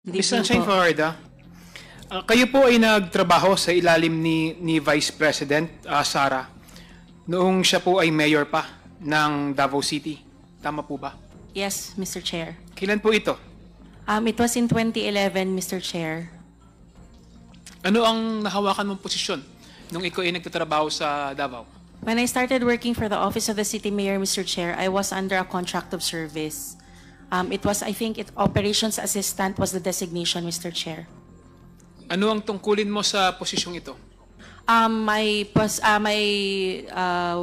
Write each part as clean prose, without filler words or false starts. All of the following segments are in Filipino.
Good Ms. evening Sunshine po. Florida, kayo po ay nagtrabaho sa ilalim ni Vice President Sara noong siya po ay mayor pa ng Davao City. Tama po ba? Yes, Mr. Chair. Kailan po ito? It was in 2011, Mr. Chair. Ano ang nahawakan mong posisyon nung ikaw ay nagtatrabaho sa Davao? When I started working for the Office of the City Mayor, Mr. Chair, I was under a contract of service. I think, Operations Assistant was the designation, Mr. Chair. Ano ang tungkulin mo sa posisyong ito? My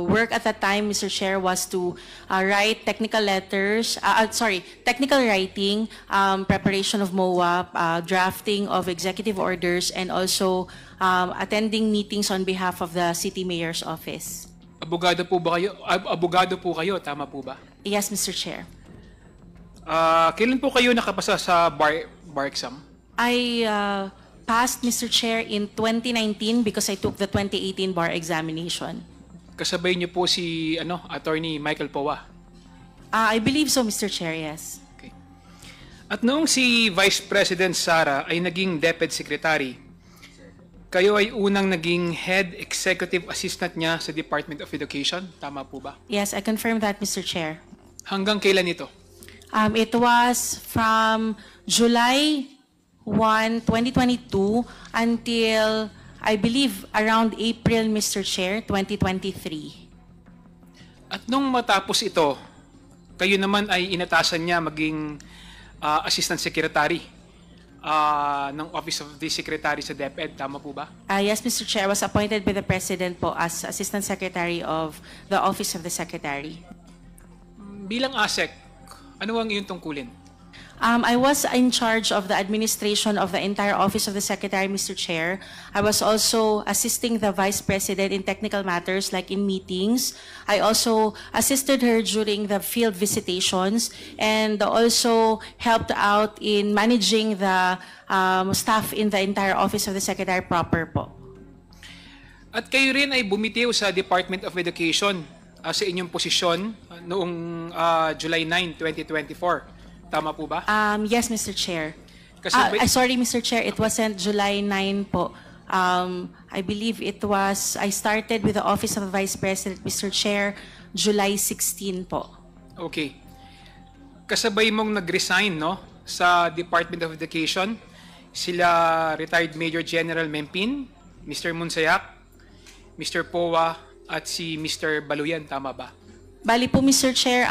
work at that time, Mr. Chair, was to write technical letters, technical writing, preparation of MOA, drafting of executive orders, and also attending meetings on behalf of the City Mayor's office. Abogado po ba kayo? Abogado po kayo, tama po ba? Yes, Mr. Chair. Kailan po kayo nakapasa sa bar exam? I passed, Mr. Chair, in 2019 because I took the 2018 bar examination. Kasabay niyo po si Attorney Michael Powa. I believe so, Mr. Chair, yes. Okay. At noong si Vice President Sara ay naging DepEd Secretary, kayo ay unang naging Head Executive Assistant niya sa Department of Education. Tama po ba? Yes, I confirm that, Mr. Chair. Hanggang kailan ito? It was from July 1, 2022 until, I believe, around April, Mr. Chair, 2023. At nung matapos ito, kayo naman ay inatasan niya maging Assistant Secretary ng Office of the Secretary sa DepEd. Tama po ba? Yes, Mr. Chair, I was appointed by the President po as Assistant Secretary of the Office of the Secretary. Bilang ASEC, ano ang iyong tungkulin? I was in charge of the administration of the entire Office of the Secretary, Mr. Chair. I was also assisting the Vice President in technical matters like in meetings. I also assisted her during the field visitations and also helped out in managing the staff in the entire Office of the Secretary proper po. At kayo rin ay bumitiw sa Department of Education sa inyong posisyon noong July 9, 2024. Tama po ba? Yes, Mr. Chair. Sorry, Mr. Chair, it wasn't July 9 po. I believe I started with the Office of the Vice President, Mr. Chair, July 16 po. Okay. Kasabay mong nag-resign sa Department of Education, sila retired Major General Mempin, Mr. Munsayak, Mr. Powa, at si Mr. Baluyan. Tama ba? Bali po, Mr. Chair,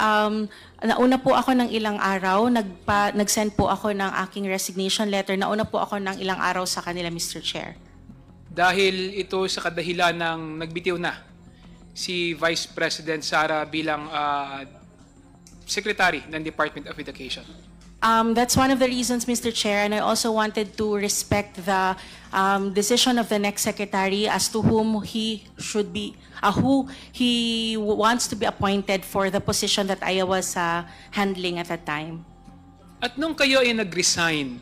nauna po ako ng ilang araw, nag-send po ako ng aking resignation letter. Nauna po ako ng ilang araw sa kanila, Mr. Chair. Dahil ito sa kadahilan ng nagbitiw na si Vice President Sara bilang Secretary ng Department of Education. That's one of the reasons, Mr. Chair, and I also wanted to respect the decision of the next secretary as to whom he should be, who he wants to be appointed for the position that I was handling at that time. At nung kayo ay nag-resign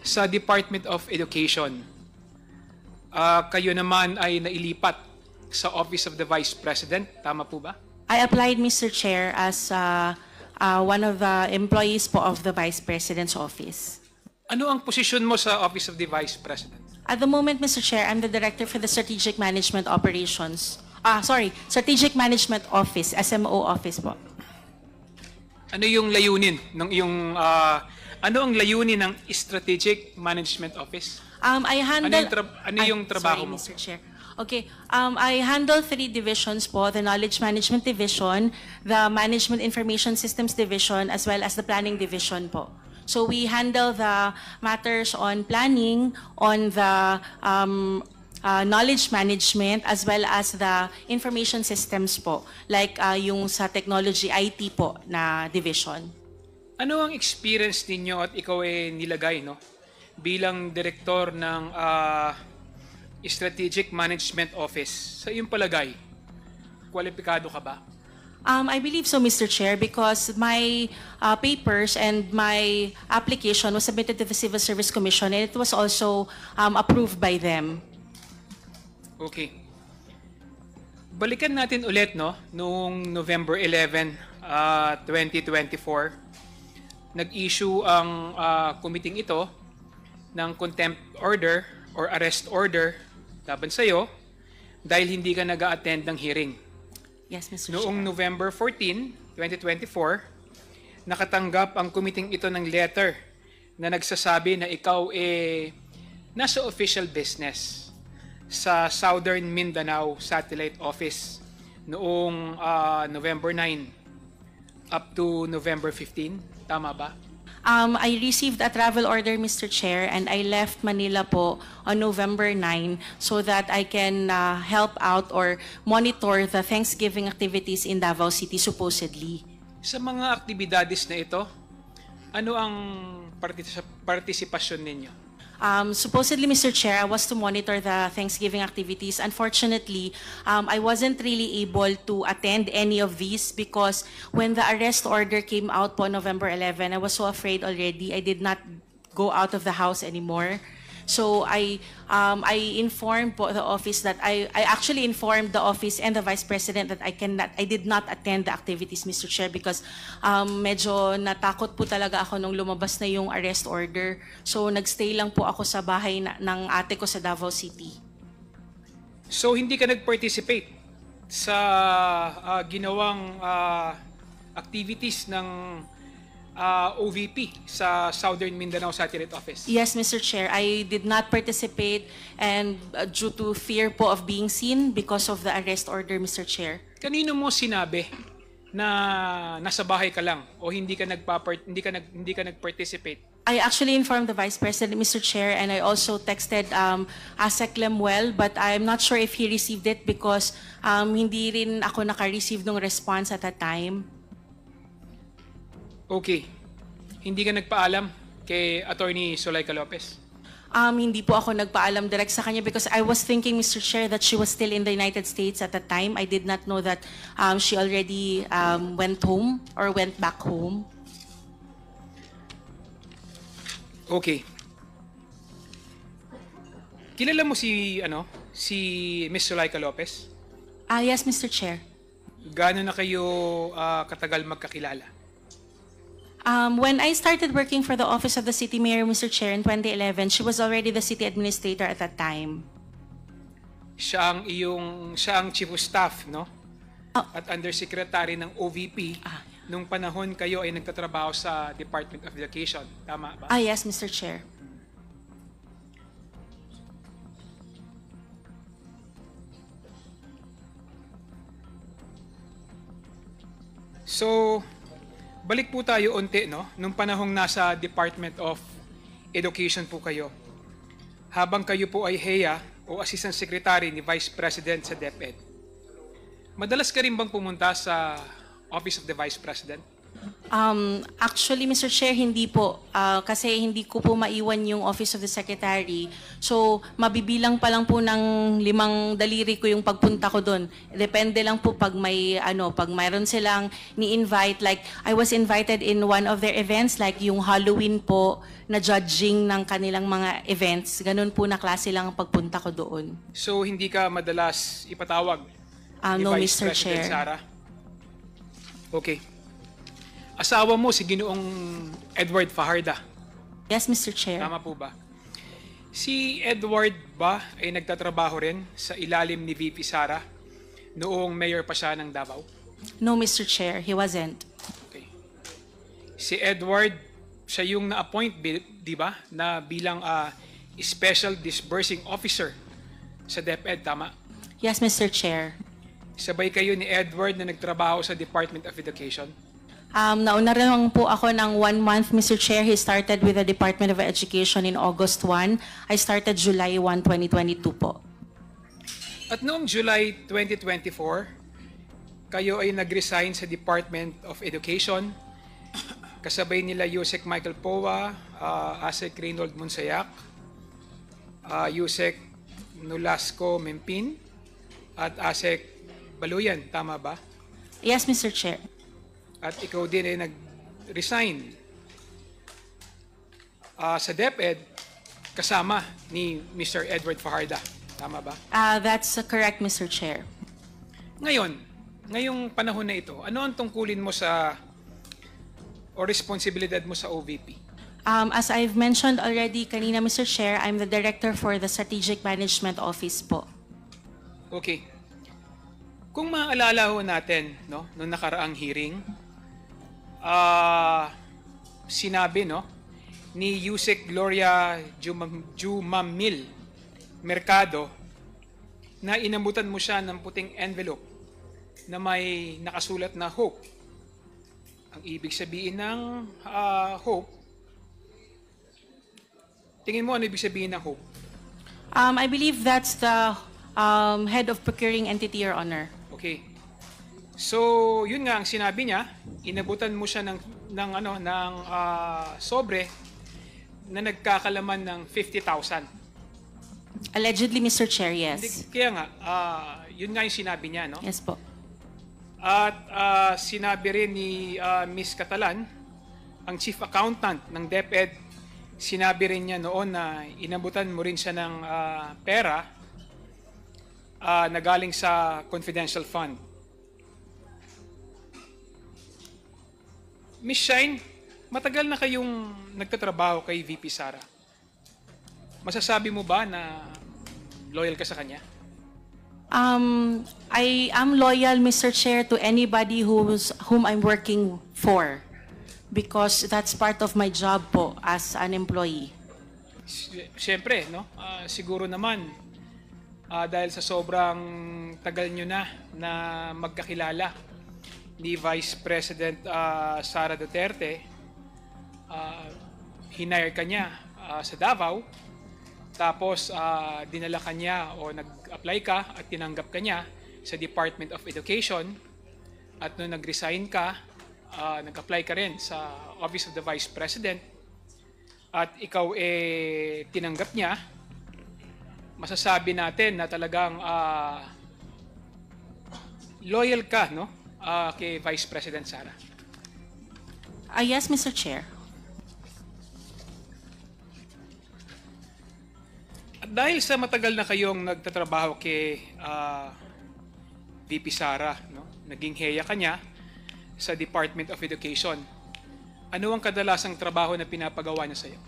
sa Department of Education, kayo naman ay nailipat sa Office of the Vice President. Tama po ba? I applied, Mr. Chair, as one of the employees po of the Vice President's office. Ano ang posisyon mo sa Office of the Vice President? At the moment, Mr. Chair, I'm the Director for the Strategic Management Operations. Strategic Management Office, SMO Office po. Ano yung layunin ng iyong ano ang layunin ng Strategic Management Office? I handle ano yung trabaho mo? Mr. Chair. Okay, I handle 3 divisions po, the Knowledge Management Division, the Management Information Systems Division, as well as the Planning Division po. So we handle the matters on planning, on the knowledge management, as well as the information systems po, like yung sa technology IT po na division. Ano ang experience ninyo at ikaw ay nilagay bilang direktor ng Strategic Management Office? Sa iyong palagay, kwalipikado ka ba? I believe so, Mr. Chair, because my papers and my application was submitted to the Civil Service Commission and it was also approved by them. Okay. Balikan natin ulit noong November 11, 2024. Nag-issue ang committee ito ng contempt order or arrest order laban sa'yo dahil hindi ka nag-a-attend ng hearing. Yes, Mr. Noong Chair. November 14, 2024, nakatanggap ang committee ito ng letter na nagsasabi na ikaw nasa official business sa Southern Mindanao Satellite Office noong November 9 up to November 15. Tama ba? I received a travel order, Mr. Chair, and I left Manila po on November 9 so that I can help out or monitor the Thanksgiving activities in Davao City, supposedly. Sa mga aktibidades na ito, ano ang partisipasyon ninyo? Supposedly, Mr. Chair, I was to monitor the Thanksgiving activities. Unfortunately, I wasn't really able to attend any of these because when the arrest order came out po November 11, I was so afraid already. I did not go out of the house anymore. So I informed po the office that I actually informed the office and the Vice President that I did not attend the activities, Mr. Chair, because medyo natakot po talaga ako nung lumabas na yung arrest order. So nagstay lang po ako sa bahay ng ate ko sa Davao City. So hindi ka nag-participate sa ginawang activities ng OVP sa Southern Mindanao Satellite Office? Yes, Mr. Chair. I did not participate and due to fear po of being seen because of the arrest order, Mr. Chair. Kanino mo sinabi na nasa bahay ka lang o hindi ka nag-participate? I actually informed the Vice President, Mr. Chair, and I also texted Asek Lemuel, but I'm not sure if he received it because hindi rin ako naka-receive ng response at that time. Okay. Hindi ka nagpaalam kay Attorney Zuleika Lopez? Hindi po ako nagpaalam direct sa kanya because I was thinking, Mr. Chair, that she was still in the United States at the time. I did not know that she already went home or went back home. Okay. Kilala mo si Miss Zuleika Lopez? Yes, Mr. Chair. Gaano na kayo katagal magkakilala? When I started working for the Office of the City Mayor, Mr. Chair, in 2011, she was already the city administrator at that time. Siya ang chief of staff, no? At undersecretary ng OVP nung panahon kayo ay nagtatrabaho sa Department of Education. Tama ba? Yes, Mr. Chair. So, balik po tayo unti, no? Nung panahong nasa Department of Education po kayo, habang kayo po ay HEA o Assistant Secretary ni Vice President sa DepEd, madalas ka rin bang pumunta sa Office of the Vice President? Actually, Mr. Chair, hindi po. Kasi hindi ko po maiwan yung Office of the Secretary. So, mabibilang pa lang po ng 5 daliri ko yung pagpunta ko doon. Depende lang po pag pag mayroon silang ni-invite. Like, I was invited in one of their events, like yung Halloween po, na judging ng kanilang mga events. Ganun po na klase lang ang pagpunta ko doon. So, hindi ka madalas ipatawag ni No, Vice Mr. President Chair. Sara? Okay. Asawa mo si Ginoong Edward Fajarda. Yes, Mr. Chair. Tama po ba? Si Edward ba ay nagtatrabaho rin sa ilalim ni VP Sara noong mayor pa siya ng Davao? No, Mr. Chair. He wasn't. Okay. Si Edward, siya yung na-appoint, di ba, na bilang Special Disbursing Officer sa DepEd, tama? Yes, Mr. Chair. Sabay kayo ni Edward na nagtrabaho sa Department of Education? Nauna rin po ako ng 1 month, Mr. Chair. He started with the Department of Education in August 1. I started July 1, 2022 po. At noong July 2024, kayo ay nag-resign sa Department of Education. Kasabay nila Yusek Michael Powa, Asek Reynold Monsayak, Yusek Nolasco Mempin, at Asek Baluyan. Tama ba? Yes, Mr. Chair. At ikaw din ay nag-resign sa DepEd kasama ni Mr. Edward Fajarda. Tama ba? That's correct, Mr. Chair. Ngayong panahon na ito, ano ang tungkulin mo o responsibilidad mo sa OVP? As I've mentioned already kanina, Mr. Chair, I'm the Director for the Strategic Management Office po. Okay. Kung maalala ho natin, no, noong nakaraang hearing, sinabi, no, ni Yusek Gloria Jumamil Mercado na inabutan mo siya ng puting envelope na may nakasulat na hope. Ang ibig sabihin ng hope, tingin mo ano ibig sabihin ng hope? I believe that's the head of procuring entity, Your Honor. Okay. So, yun nga ang sinabi niya, inabutan mo siya ng sobre na nagkakalaman ng 50,000. Allegedly, Mr. Chair, yes. Kaya nga, yun nga yung sinabi niya, no? Yes po. At sinabi rin ni Ms. Catalan, ang Chief Accountant ng DepEd, sinabi rin niya noon na inabutan mo rin siya ng pera na galing sa confidential fund. Ms. Shine, matagal na kayong nagtatrabaho kay VP Sara. Masasabi mo ba na loyal ka sa kanya? I am loyal, Mr. Chair, to anybody whom I'm working for because that's part of my job po as an employee. Siyempre, no? Siguro naman, dahil sa sobrang tagal nyo na magkakilala ni Vice President Sara Duterte, hinire ka niya sa Davao, tapos dinala ka niya o nag-apply ka at tinanggap ka niya sa Department of Education, at nung nag-resign ka, nag-apply ka rin sa Office of the Vice President at ikaw tinanggap niya, masasabi natin na talagang loyal ka, no? Kay Vice President Sara. Yes, Mr. Chair. At dahil sa matagal na kayong nagtatrabaho kay VP Sara, no? Naging heya ka niya sa Department of Education. Ano ang kadalasang trabaho na pinapagawa niya sa iyo?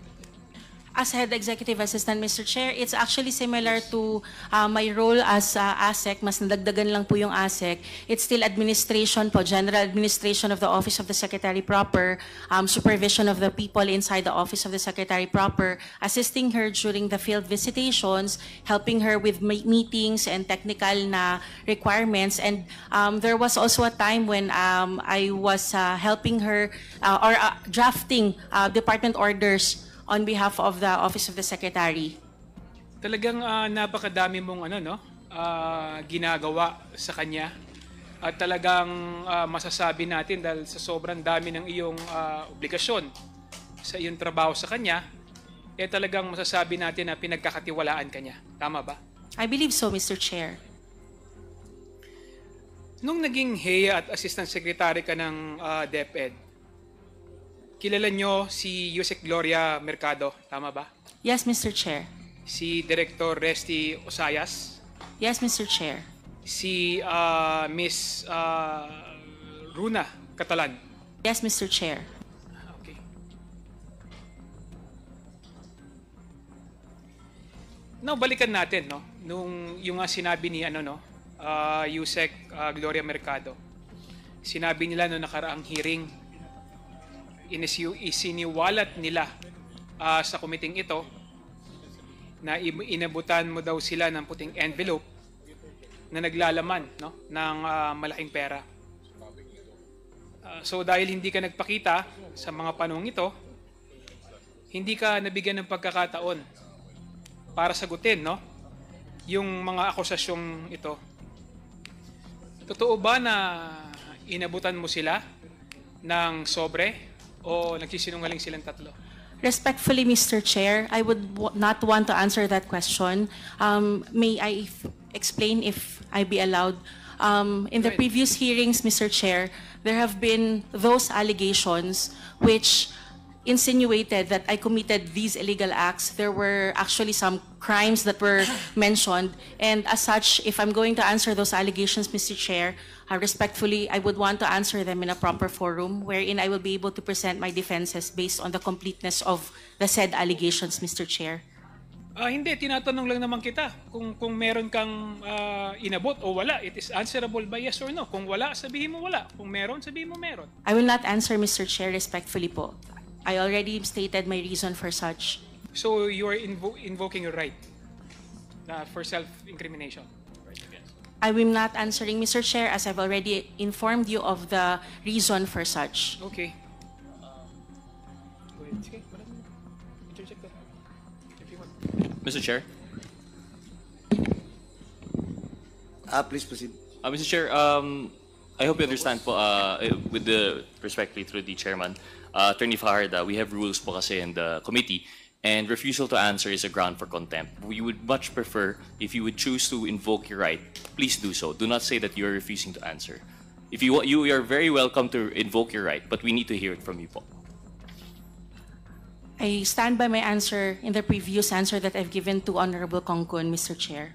As Head Executive Assistant, Mr. Chair, it's actually similar to my role as ASEC. Mas nadagdagan lang po yung ASEC. It's still administration po, general administration of the Office of the Secretary proper, supervision of the people inside the Office of the Secretary proper, assisting her during the field visitations, helping her with meetings and technical na requirements. And there was also a time when I was helping her or drafting department orders on behalf of the Office of the Secretary. Talagang napakadami mong ginagawa sa kanya, at talagang masasabi natin dahil sa sobrang dami ng iyong obligasyon sa iyong trabaho sa kanya, talagang masasabi natin na pinagkakatiwalaan ka niya. Tama ba? I believe so, Mr. Chair. Nung naging heya at Assistant Secretary ka ng DepEd, kilala nyo si Yusek Gloria Mercado, tama ba? Yes, Mr. Chair. Si Director Resty Osayas? Yes, Mr. Chair. Si Miss Runa Catalan? Yes, Mr. Chair. Okay. Now, balikan natin, no? Nung yung sinabi ni Yusek Gloria Mercado. Sinabi nila no nakaraang hearing, isiniwalat nila sa komiting ito na inabutan mo daw sila ng puting envelope na naglalaman, no, ng malaking pera. So dahil hindi ka nagpakita sa mga panahong ito, hindi ka nabigyan ng pagkakataon para sagutin, no, yung mga akusasyong ito. Totoo ba na inabutan mo sila ng sobre o nagsisinungaling silang tatlo? Respectfully, Mr. Chair, I would not want to answer that question. May I explain if I be allowed? In the previous hearings, Mr. Chair, there have been those allegations which insinuated that I committed these illegal acts. There were actually some crimes that were mentioned, and as such, if I'm going to answer those allegations, Mr. Chair, respectfully, I would want to answer them in a proper forum wherein I will be able to present my defenses based on the completeness of the said allegations, Mr. Chair. Hindi, tinatanong lang naman kita kung meron kang inabot o wala. It is answerable by yes or no. Kung wala, sabihin mo wala. Kung meron, sabihin mo meron. I will not answer, Mr. Chair, respectfully po. I already stated my reason for such. So you are invoking your right for self-incrimination? I will not answering, Mr. Chair, as I've already informed you of the reason for such. Okay. Go ahead. Sige, wala naman. Interject ka. If you want. Mr. Chair? Please proceed. Mr. Chair, I hope you understand po, with the respectfully through the chairman, Attorney Fajarda, we have rules po kasi in the committee, and refusal to answer is a ground for contempt. We would much prefer if you would choose to invoke your right, please do so. Do not say that you are refusing to answer. If you are very welcome to invoke your right, but we need to hear it from you po. I stand by my answer in the previous answer that I've given to Honorable Kongkun, Mr. Chair.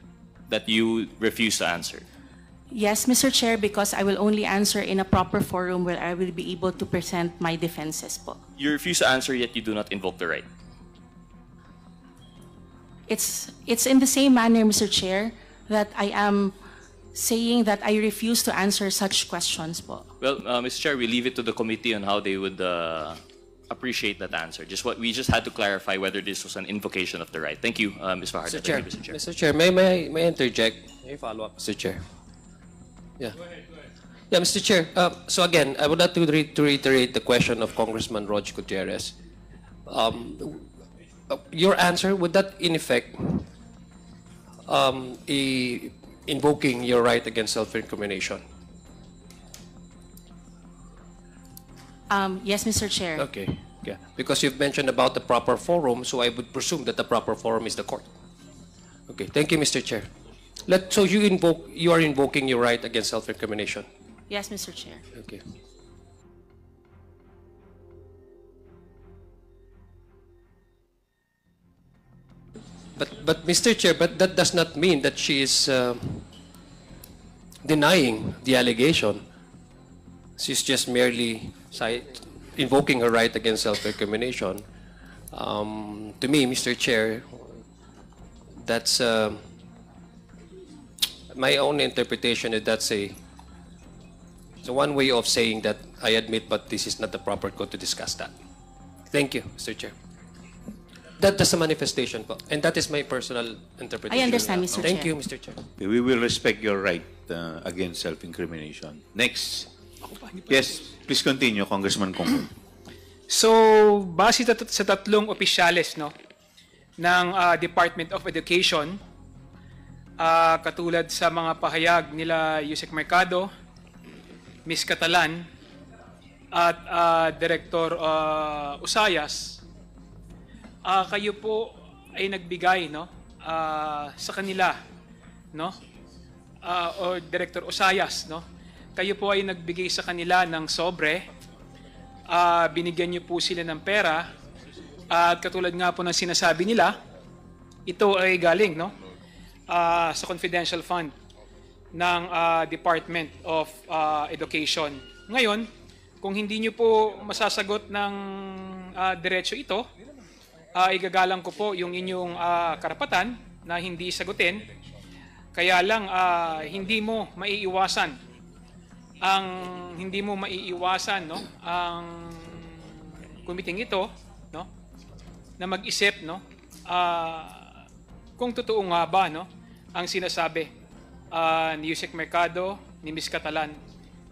That you refuse to answer. Yes, Mr. Chair, because I will only answer in a proper forum where I will be able to present my defenses po. You refuse to answer, yet you do not invoke the right. It's in the same manner, Mr. Chair, that I am saying that I refuse to answer such questions po. Well, Mr. Chair, we leave it to the committee on how they would appreciate that answer. We just had to clarify whether this was an invocation of the right. Thank you, Ms. Fajardo. Mr. Chair, Thank you, Mr. Chair. Mr. Chair, may I interject? May I follow up, Mr. Chair? Yeah. Go ahead. Yeah, Mr. Chair. So again, I would like to reiterate the question of Congressman Rog Gutierrez. Your answer, would that in effect invoking your right against self-incrimination? Yes, Mr. Chair. Okay. Yeah. Because you've mentioned about the proper forum, so I would presume that the proper forum is the court. Okay. Thank you, Mr. Chair. So you are invoking your right against self-incrimination? Yes, Mr. Chair. Okay. But Mr. Chair, but that does not mean that she is denying the allegation. She's just merely invoking her right against self-incrimination. To me, Mr. Chair, that's my own interpretation is that's one way of saying that I admit, but this is not the proper code to discuss that. Thank you, Mr. Chair. That's a manifestation po, and that is my personal interpretation. I understand, Mr. Thank Chair. you, Mr. Chair. We will respect your right against self-incrimination. Next. Yes, please continue, Congressman Kongkun. So, base sa tatlong opisyales ng Department of Education, katulad sa mga pahayag nila Yusek Mercado, Ms. Catalan, at Director Usayas, kayo po ay nagbigay sa kanila, o Director Usayas, kayo po ay nagbigay sa kanila ng sobre, binigyan niyo po sila ng pera, at katulad nga po ng sinasabi nila, ito ay galing sa confidential fund ng Department of Education. Ngayon, kung hindi niyo po masasagot ng diretso ito, igagalang ko po yung inyong karapatan na hindi sagutin. Kaya lang hindi mo maiiwasan ang committing ito na mag-isip kung totoo nga ba ang sinasabi ni Yusek Mercado, ni Ms. Catalan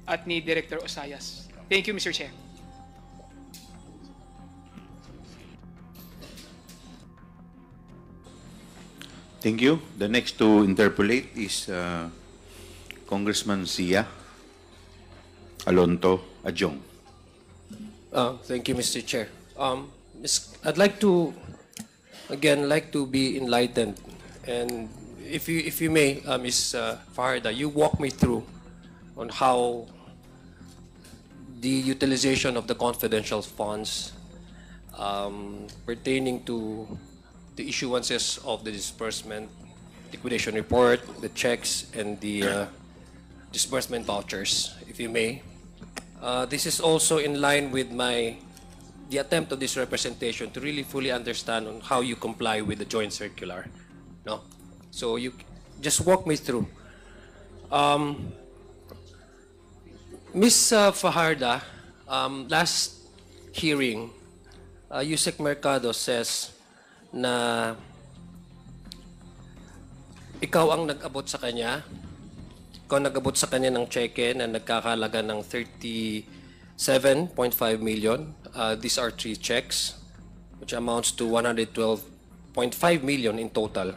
at ni Director Usayas. Thank you, Mr. Chair. Thank you. The next to interpolate is Congressman Zia Alonto Adjong. Thank you, Mr. Chair. I'd like to be enlightened, and if you may, Ms. Fajarda, you walk me through on how the utilization of the confidential funds pertaining to the issuances of the disbursement liquidation report, the checks, and the disbursement vouchers, if you may. This is also in line with the attempt of this representation to really fully understand on how you comply with the joint circular. No? So you just walk me through. Ms. Fajarda, last hearing, Yusek Mercado says na ikaw ang nag-abot sa kanya. Ikaw nag-abot sa kanya ng cheque na nagkakalaga ng 37.5 million. These are 3 checks, which amounts to 112.5 million in total.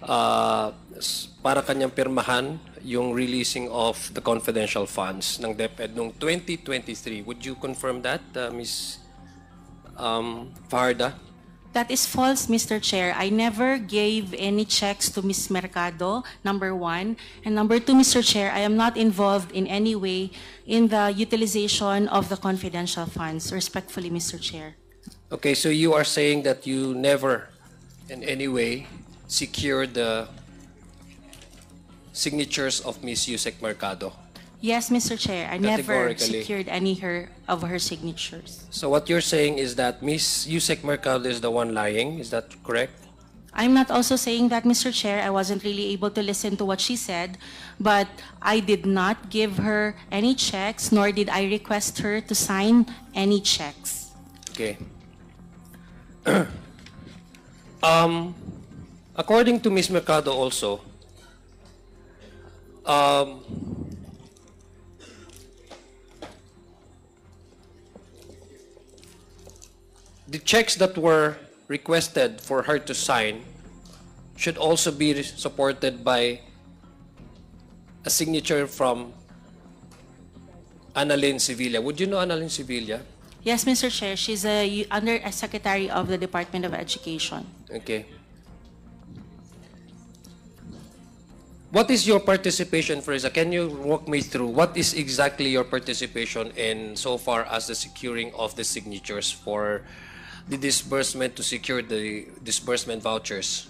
Para kanyang pirmahan yung releasing of the confidential funds ng DepEd noong 2023. Would you confirm that, Ms. Fajarda? That is false, Mr. Chair. I never gave any checks to Ms. Mercado, number one. And number two, Mr. Chair, I am not involved in any way in the utilization of the confidential funds. Respectfully, Mr. Chair. Okay, so you are saying that you never in any way secured the signatures of Ms. Yusek Mercado. Yes, Mr. Chair. I never Categorically. secured any of her signatures. So what you're saying is that Ms. Yusek Mercado is the one lying. Is that correct? I'm not also saying that, Mr. Chair. I wasn't really able to listen to what she said, but I did not give her any checks, nor did I request her to sign any checks. Okay. According to Ms. Mercado also, the checks that were requested for her to sign should also be supported by a signature from Annalyn Sevilla. Would you know Annalyn Sevilla? Yes, Mr. Chair. She's under a secretary of the Department of Education. Okay. What is your participation, Frieza? Can you walk me through what is exactly your participation in so far as the securing of the signatures for the disbursement to secure the disbursement vouchers?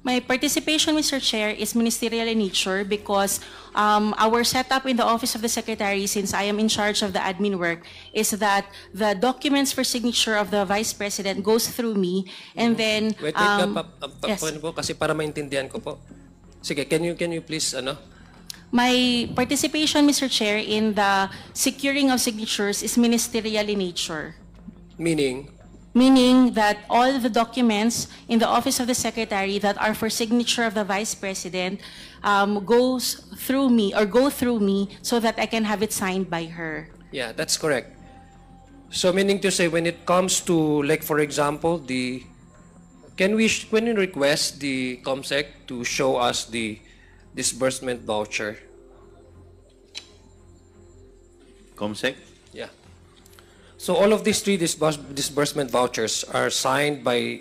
My participation, Mr. Chair, is ministerial in nature because our setup in the Office of the Secretary, since I am in charge of the admin work, is that the documents for signature of the Vice President goes through me, and then... Wait, yes. po, kasi para maintindihan ko po. Sige, can you please, ano? My participation, Mr. Chair, in the securing of signatures is ministerial in nature. Meaning, That all the documents in the Office of the Secretary that are for signature of the Vice President goes through me or go through me so that I can have it signed by her. yeah, that's correct. So meaning to say, when it comes to, like for example, can we request the COMSEC to show us the disbursement voucher? COMSEC? Yeah. So all of these 3 disbursement vouchers are signed by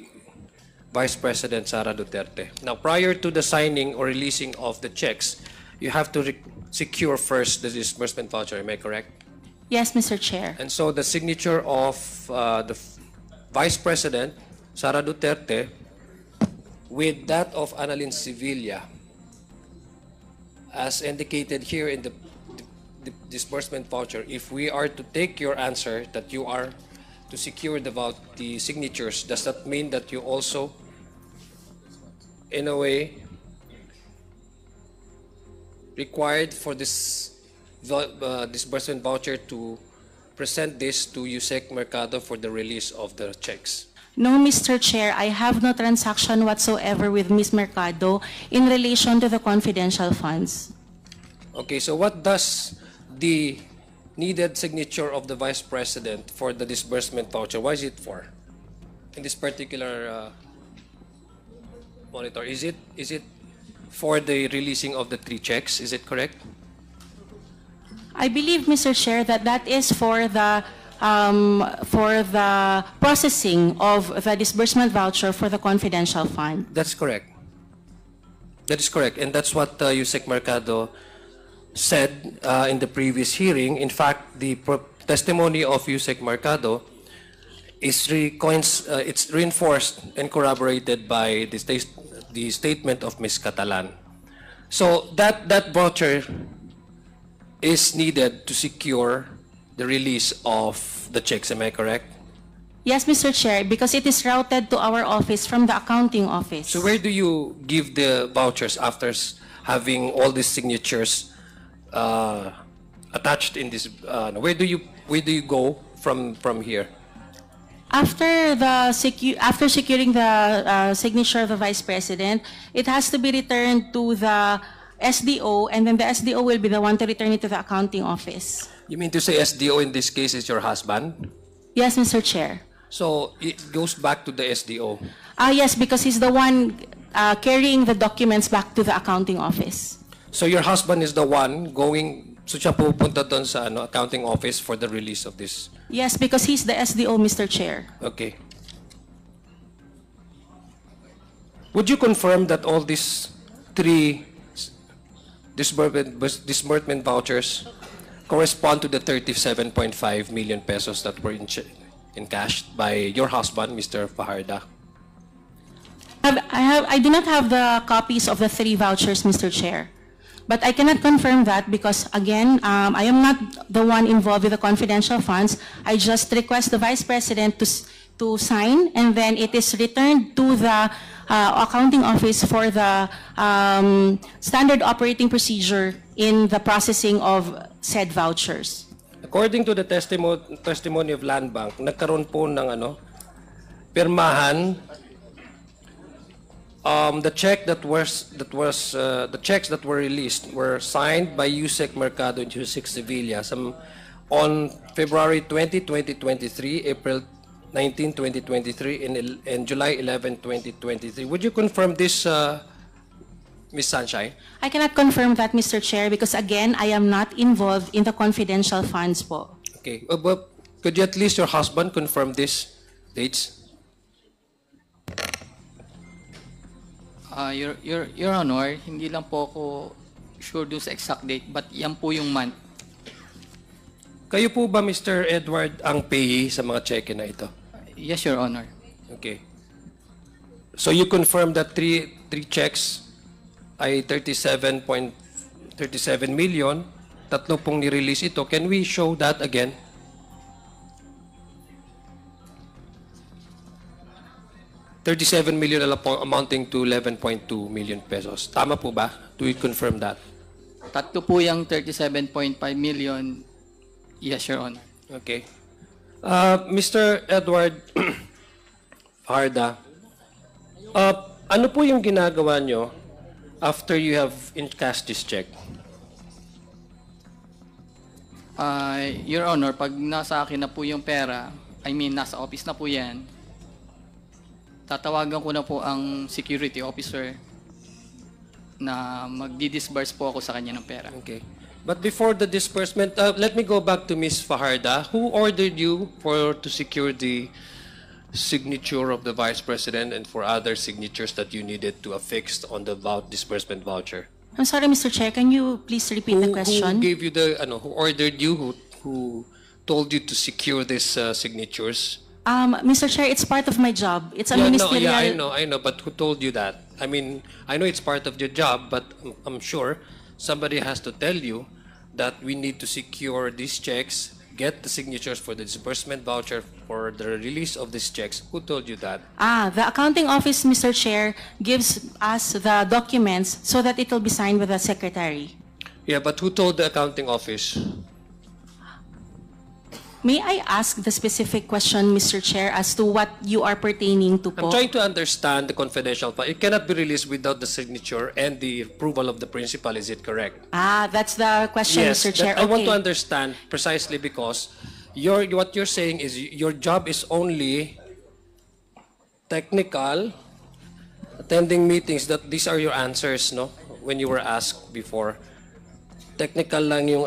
Vice President Sara Duterte. Now, prior to the signing or releasing of the checks, you have to secure first the disbursement voucher. Am I correct? Yes, Mr. Chair. And so the signature of the Vice President Sara Duterte with that of Annalyn Sevilla, as indicated here in the disbursement voucher, if we are to take your answer that you are to secure the signatures, does that mean that you also, in a way, required for this disbursement voucher to present this to Yusek Mercado for the release of the checks? No, Mr. Chair, I have no transaction whatsoever with Ms. Mercado in relation to the confidential funds. Okay, so what does the needed signature of the Vice President for the disbursement voucher, what is it for? In this particular monitor, is it for the releasing of the 3 checks? Is it correct? I believe, Mr. Chair, that is for the processing of the disbursement voucher for the confidential fund. That's correct. That is correct, and that's what Yusek Mercado said in the previous hearing. In fact, the testimony of Yusek Mercado it's reinforced and corroborated by the statement of Ms. Catalan. So that voucher is needed to secure the release of the checks, am I correct? Yes, Mr. Chair, because it is routed to our office from the accounting office. So where do you give the vouchers after having all these signatures attached in this? Where do you go from here? After securing the signature of the Vice President, it has to be returned to the SDO, and then the SDO will be the one to return it to the accounting office. You mean to say SDO in this case is your husband? Yes, Mr. Chair. So it goes back to the SDO. Yes, because he's the one carrying the documents back to the accounting office. So your husband is the one going, so siya pupunta doon sa accounting office for the release of this. Yes, because he's the SDO, Mr. Chair. Okay. Would you confirm that all these 3 disbursement vouchers correspond to the 37.5 million pesos that were encashed by your husband, Mr. Fajarda? I do not have the copies of the 3 vouchers, Mr. Chair. But I cannot confirm that because, again, I am not the one involved with the confidential funds. I just request the Vice President to sign, and then it is returned to the accounting office for the standard operating procedure in the processing of said vouchers. According to the testimony of Land Bank, nagkaroon po ng pirmahan. The checks that were released were signed by Yusek Mercado and Yusek Sevilla on February 20, 2023, April 19, 2023, and July 11, 2023. Would you confirm this, Ms. Sunshine? I cannot confirm that, Mr. Chair, because again, I am not involved in the confidential funds po. Okay, but could you at least your husband confirm these dates? Your Honor, hindi lang po ako sure dun sa exact date, but yan po yung month. Kayo po ba, Mr. Edward, ang payee sa mga cheque na ito? Yes, Your Honor. Okay. So you confirm that three checks ay 37 million, tatlo pong ni-release ito. Can we show that again? $37 million amounting to 11.2 million pesos. Tama po ba? Do we confirm that? Tatlo po yung 37.5 million. Yes, Your Honor. Okay. Mr. Edward Fajarda, ano po yung ginagawa nyo after you have encashed this check? Your Honor, pag nasa akin na po yung pera, nasa office na po yan, tatawagan ko na po ang security officer na magdi-disburse po ako sa kanya ng pera. Okay. But before the disbursement, let me go back to Ms. Fajarda. Who ordered you to secure the signature of the Vice President and for other signatures that you needed to affix on the disbursement voucher? I'm sorry, Mr. Chair, can you please repeat the question? Who gave you who ordered you, who told you to secure these signatures? Mr. Chair, it's part of my job. It's a ministerial... I know, but who told you that? I mean, I know it's part of your job, but I'm sure somebody has to tell you that we need to secure these checks, get the signatures for the disbursement voucher for the release of these checks. Who told you that? The accounting office, Mr. Chair, gives us the documents so that it will be signed with the secretary. Yeah, but who told the accounting office? May I ask the specific question, Mr. Chair, as to what you are pertaining to po? I'm trying to understand the confidential file. It cannot be released without the signature and the approval of the principal. Is it correct? That's the question, Yes, Mr. Chair. I want to Okay. understand precisely because what you're saying is your job is only technical, attending meetings. That these are your answers, no? When you were asked before, technical lang yung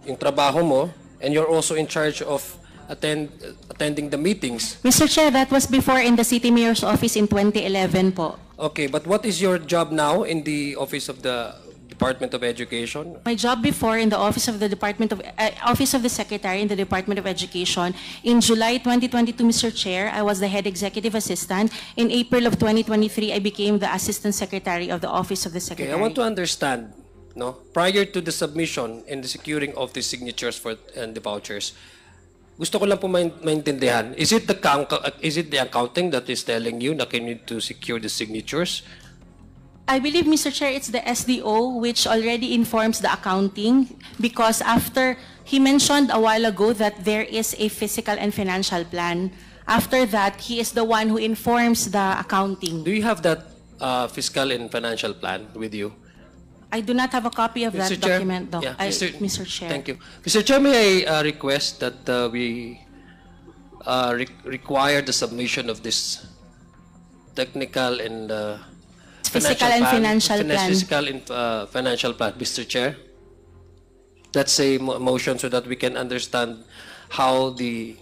yung trabaho mo. And you're also in charge of attending the meetings. Mr. Chair, that was before in the City Mayor's office in 2011 po. Okay, but what is your job now in the office of the Department of Education? My job before in the Office of the Office of the Secretary in the Department of Education, in July 2022, Mr. Chair, I was the head executive assistant. In April of 2023, I became the Assistant Secretary of the Office of the Secretary. Okay, I want to understand, no, prior to the submission and the securing of the signatures and the vouchers, gusto ko lang po maintindihan, is it the accounting that is telling you na you need to secure the signatures? I believe, Mr. Chair, it's the SDO which already informs the accounting, because after he mentioned a while ago that there is a fiscal and financial plan. After that, he is the one who informs the accounting. Do you have that fiscal and financial plan with you? I do not have a copy of that Mr. Chair? document, Yeah, Mr. Chair. Thank you. Mr. Chair, may I request that we require the submission of this technical and Fiscal and financial plan. Fiscal and financial plan, Mr. Chair. That's a motion so that we can understand how the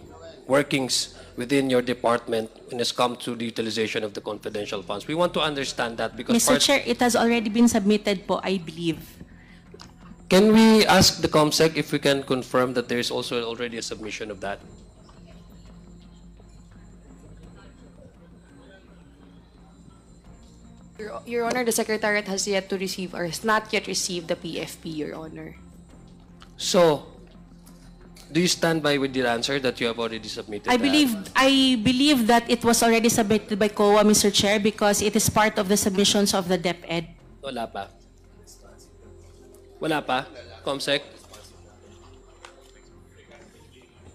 workings within your department when it's come to the utilization of the confidential funds. We want to understand that because Mr. Chair, it has already been submitted po, I believe. Can we ask the COMSEC if we can confirm that there is also already a submission of that? Your Honor, the Secretariat has yet to receive or has not yet received the PFP, Your Honor. So, do you stand by with your answer that you have already submitted? I believe that it was already submitted by COA, Mr. Chair, because it is part of the submissions of the DepEd. Wala pa. Wala pa? COMSEC?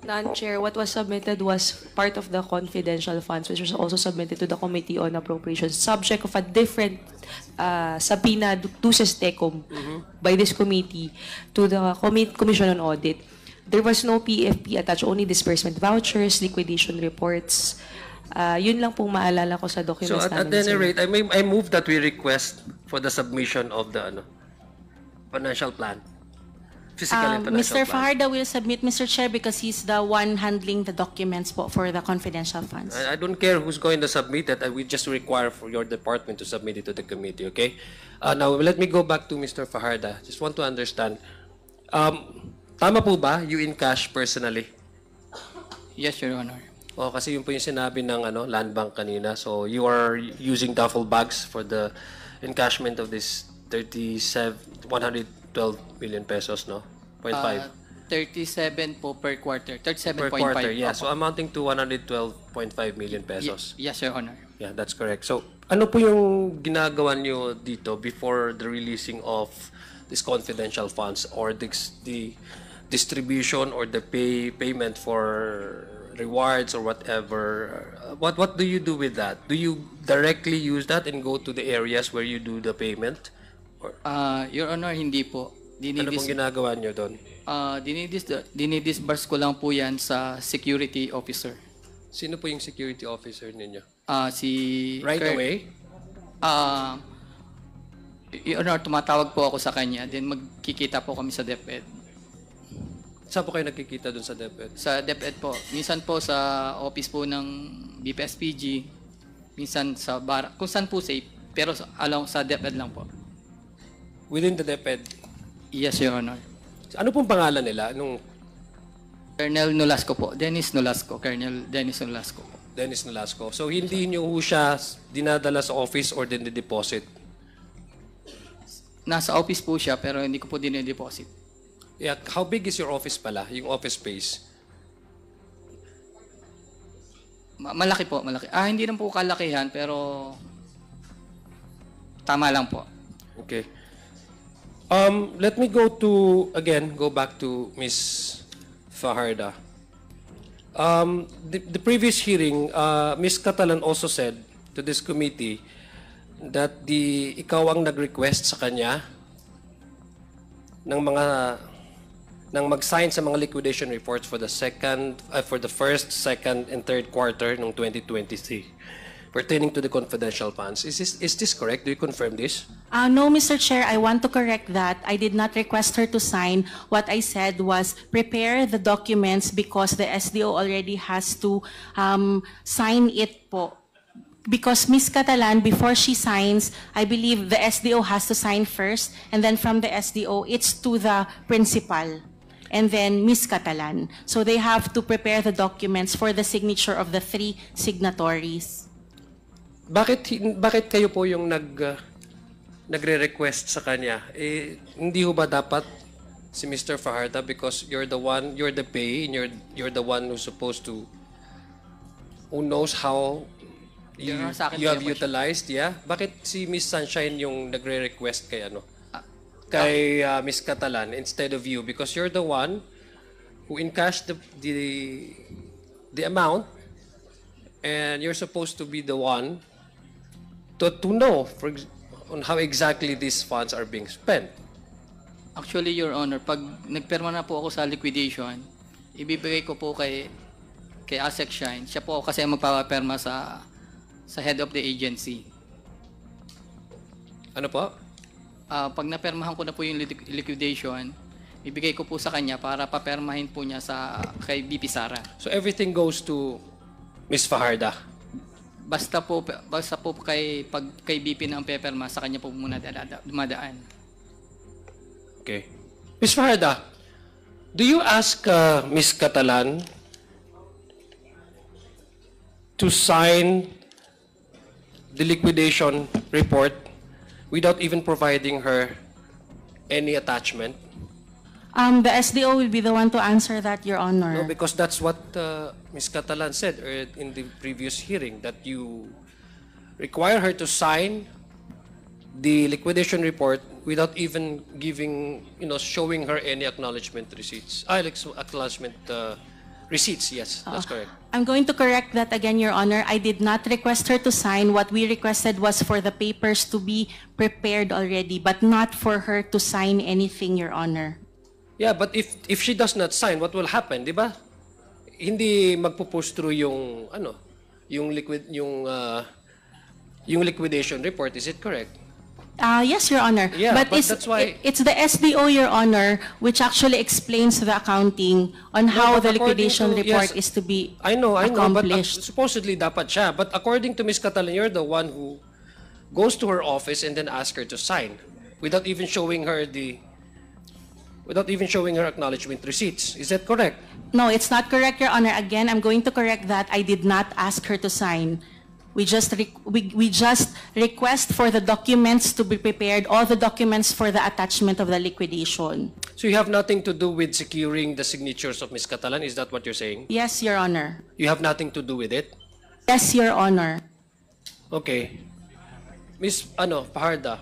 None, Chair. What was submitted was part of the confidential funds, which was also submitted to the Committee on Appropriations, subject of a different subpoena to SESTECOM by this committee to the Commission on Audit. There was no PFP attached, only disbursement vouchers, liquidation reports. Yun lang pong maalala ko sa documents So namin. at any rate, I move that we request for the submission of the financial plan. Physical and financial Mr. plan. Fajarda will submit, Mr. Chair, because he's the one handling the documents po for the confidential funds. I don't care who's going to submit it. We just require for your department to submit it to the committee, okay? Now, let me go back to Mr. Fajarda. Just want to understand. Tama po ba you in cash personally? Yes, Your Honor. O, kasi yun po yung sinabi ng Land Bank kanina. So, you are using duffel bags for the encashment of this 112 million pesos, no? 0.5. 37 po per quarter. 37.5. Per quarter, yeah. Opo. So, amounting to 112.5 million pesos. Yes, Your Honor. Yeah, that's correct. So, ano po yung ginagawa nyo dito before the releasing of these confidential funds or the distribution or the payment for rewards or whatever? What do you do with that? Do you directly use that and go to the areas where you do the payment? Or, Your Honor, hindi po. ano pong ginagawa nyo doon? Dinidisburse ko lang po yan sa security officer. Sino po yung security officer ninyo? Si Right away? Your Honor, tumatawag po ako sa kanya. Then magkikita po kami sa DepEd. Saan po kayo nagkikita doon sa DepEd? Sa DepEd po. Minsan po sa office po ng BPSPG. Minsan sa bar. Kung saan po safe. Pero sa DepEd lang po. Within the DepEd? Yes, Your Honor. Ano pong pangalan nila? Colonel Nolasco po. Dennis Nolasco. Colonel Dennis Nolasco po. Dennis Nolasco. So, hindi nyo ho siya dinadala sa office or din-deposit? Nasa office po siya pero hindi ko po din-deposit. Yeah, how big is your office pala? Yung office space? Malaki po, malaki. Hindi lang po kalakihan pero tama lang po. Okay. Let me go back to Ms. Fajarda. The previous hearing, Ms. Catalan also said to this committee that ikaw ang nag-request sa kanya ng mag-sign sa mga liquidation reports for the first, second, and third quarter ng 2023 pertaining to the confidential funds. Is this correct? Do you confirm this? No, Mr. Chair, I want to correct that. I did not request her to sign. What I said was prepare the documents because the SDO already has to sign it po. because Ms. Catalan, before she signs, I believe the SDO has to sign first, and then from the SDO, it's to the principal, and then Ms. Catalan. So they have to prepare the documents for the signature of the 3 signatories. Bakit kayo po yung nagre-request sa kanya? Hindi ho ba dapat si Mr. Fajarda, because you're the payee, and you're the one who's supposed to, who knows how you Sa akin have po yung utilized, yeah? Bakit si Miss Sunshine yung nagre-request kay kay Miss Catalan instead of you? Because you're the one who encashed the amount, and you're supposed to be the one to know on how exactly these funds are being spent. Actually, Your Honor, pag nagperma na po ako sa liquidation, ibibigay ko po kay Asek Shine. Siya po kasi ang magpapaperma sa head of the agency. Ano po? Pag napermahan ko na po yung liquidation, ibigay ko po sa kanya para papermahin po niya kay BP Sara. So everything goes to Miss Fajarda. Basta po kay BP na ang peperma, sa kanya po muna dumadaan. Okay. Miss Fajarda, do you ask Miss Catalan to sign the liquidation report without even providing her any attachment? The SDO will be the one to answer that, Your Honor. No, because that's what Ms. Catalan said in the previous hearing, that you require her to sign the liquidation report without even showing her any acknowledgement receipts. Acknowledgement receipts, yes, that's correct. I'm going to correct that again, Your Honor. I did not request her to sign. What we requested was for the papers to be prepared already, but not for her to sign anything, Your Honor. Yeah, but if she does not sign, what will happen, di ba? Hindi magpo-push through yung liquidation report, is it correct? Yes, Your Honor. Yeah, but it's, that's why- it's the SDO, Your Honor, which actually explains the accounting on how but the according liquidation to- report yes, is to be I know, but accomplished. supposedly dapat siya. But according to Ms. Catalan, you're the one who goes to her office and then asks her to sign without even showing her acknowledgement receipts. Is that correct? No, it's not correct, Your Honor. Again, I'm going to correct that. I did not ask her to sign. We just request for the documents to be prepared, all the documents for the attachment of the liquidation. So you have nothing to do with securing the signatures of Ms. Catalan? Is that what you're saying? Yes, Your Honor. You have nothing to do with it? Yes, Your Honor. Okay. Miss Fajarda,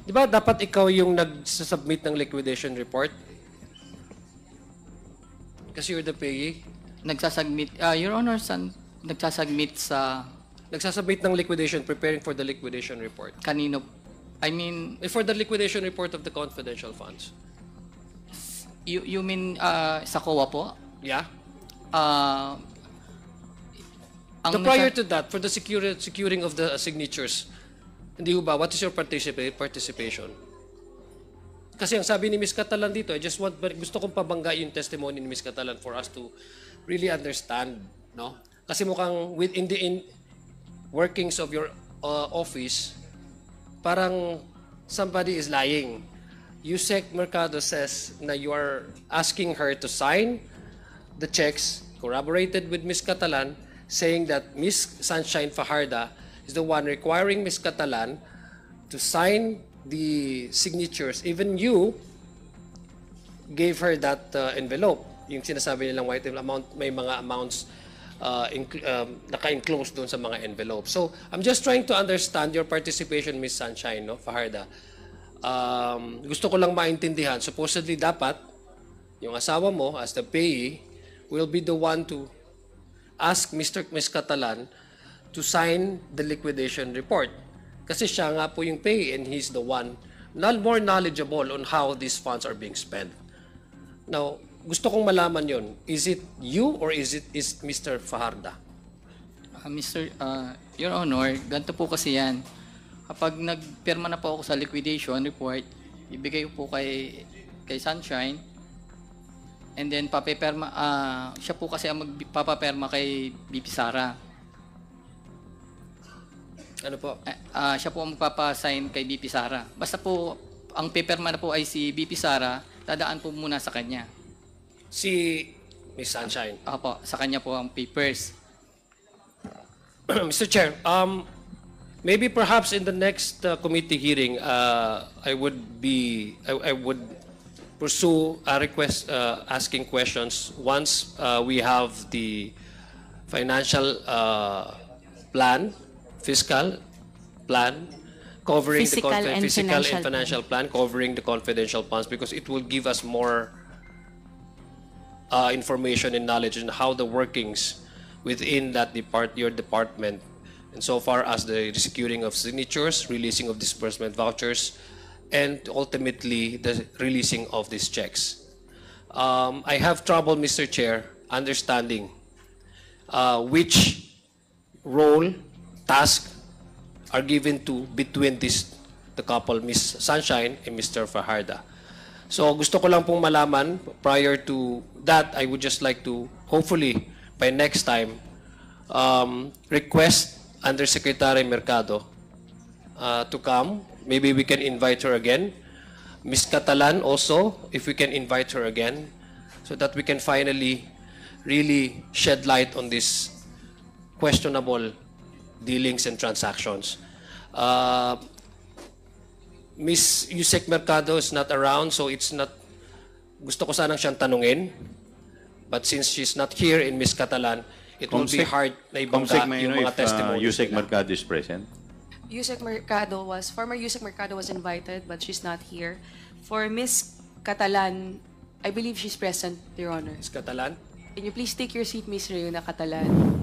di ba dapat ikaw yung nagsasubmit ng liquidation report? Kasi you're the payee. Your Honor, nagsasubmit Nagsasubmit ng liquidation, preparing for the liquidation report. kanino, I mean, For the liquidation report of the confidential funds. you mean sa COA po? Yeah? Ang Prior to that, for the securing of the signatures, hindi ba, what is your participation? Kasi ang sabi ni Ms. Catalan dito, gusto kong pabangga yung testimony ni Ms. Catalan for us to really understand, no? Kasi mukhang within the workings of your office, parang somebody is lying. Yusek Mercado says na you are asking her to sign the checks corroborated with Ms. Catalan, saying that Ms. Sunshine Fajarda is the one requiring Ms. Catalan to sign the signatures. Even you gave her that envelope. Yung sinasabi nilang white amount, may mga amounts naka-enclose doon sa mga envelope. So, I'm just trying to understand your participation, Ms. Sunshine, no, Fajarda. Gusto ko lang maintindihan. Supposedly, dapat, yung asawa mo, as the payee, will be the one to ask Ms. Catalan to sign the liquidation report. Kasi siya nga po yung payee and he's the one more knowledgeable on how these funds are being spent. Now, gusto kong malaman yon. Is it you or is Mr. Fajarda? Your Honor, ganito po kasi yan. Kapag nagpirma na po ako sa liquidation report, ibigay ko po kay Sunshine, and then siya po kasi ang magpapaperma kay BP Sara. Ano po? Siya po ang magpapasign kay BP Sara. Basta po, ang paperma na po ay si BP Sara, dadaan po muna sa kanya. Si Miss Sunshine. Opo, sa kanya po ang papers. Mr. Chair, maybe perhaps in the next committee hearing, I would pursue a request asking questions once we have the financial plan, fiscal plan, covering Physical and physical and financial financial plan, covering the confidential funds, because it will give us more information and knowledge on how the workings within that your department, and so far as the securing of signatures, releasing of disbursement vouchers, and ultimately the releasing of these checks. I have trouble, Mr. Chair, understanding which role, task are given to between the couple, Miss Sunshine and Mr. Fajarda. So gusto ko lang pong malaman, prior to that, I would just like to, hopefully, by next time, request Undersecretary Mercado to come. Maybe we can invite her again. Ms. Catalan also, if we can invite her again, so that we can finally really shed light on this questionable dealings and transactions. Ms. Yusek Mercado is not around, so it's not, gusto ko sanang siyang tanungin. But since she's not here in Ms. Catalan, it will be hard na ibangga yung mga testimonies Yusek nila. Mercado is present. Former Yusek Mercado was invited, but she's not here. For Miss Catalan, I believe she's present, Your Honor. Ms. Catalan? Can you please take your seat, Miss Reuna Catalan?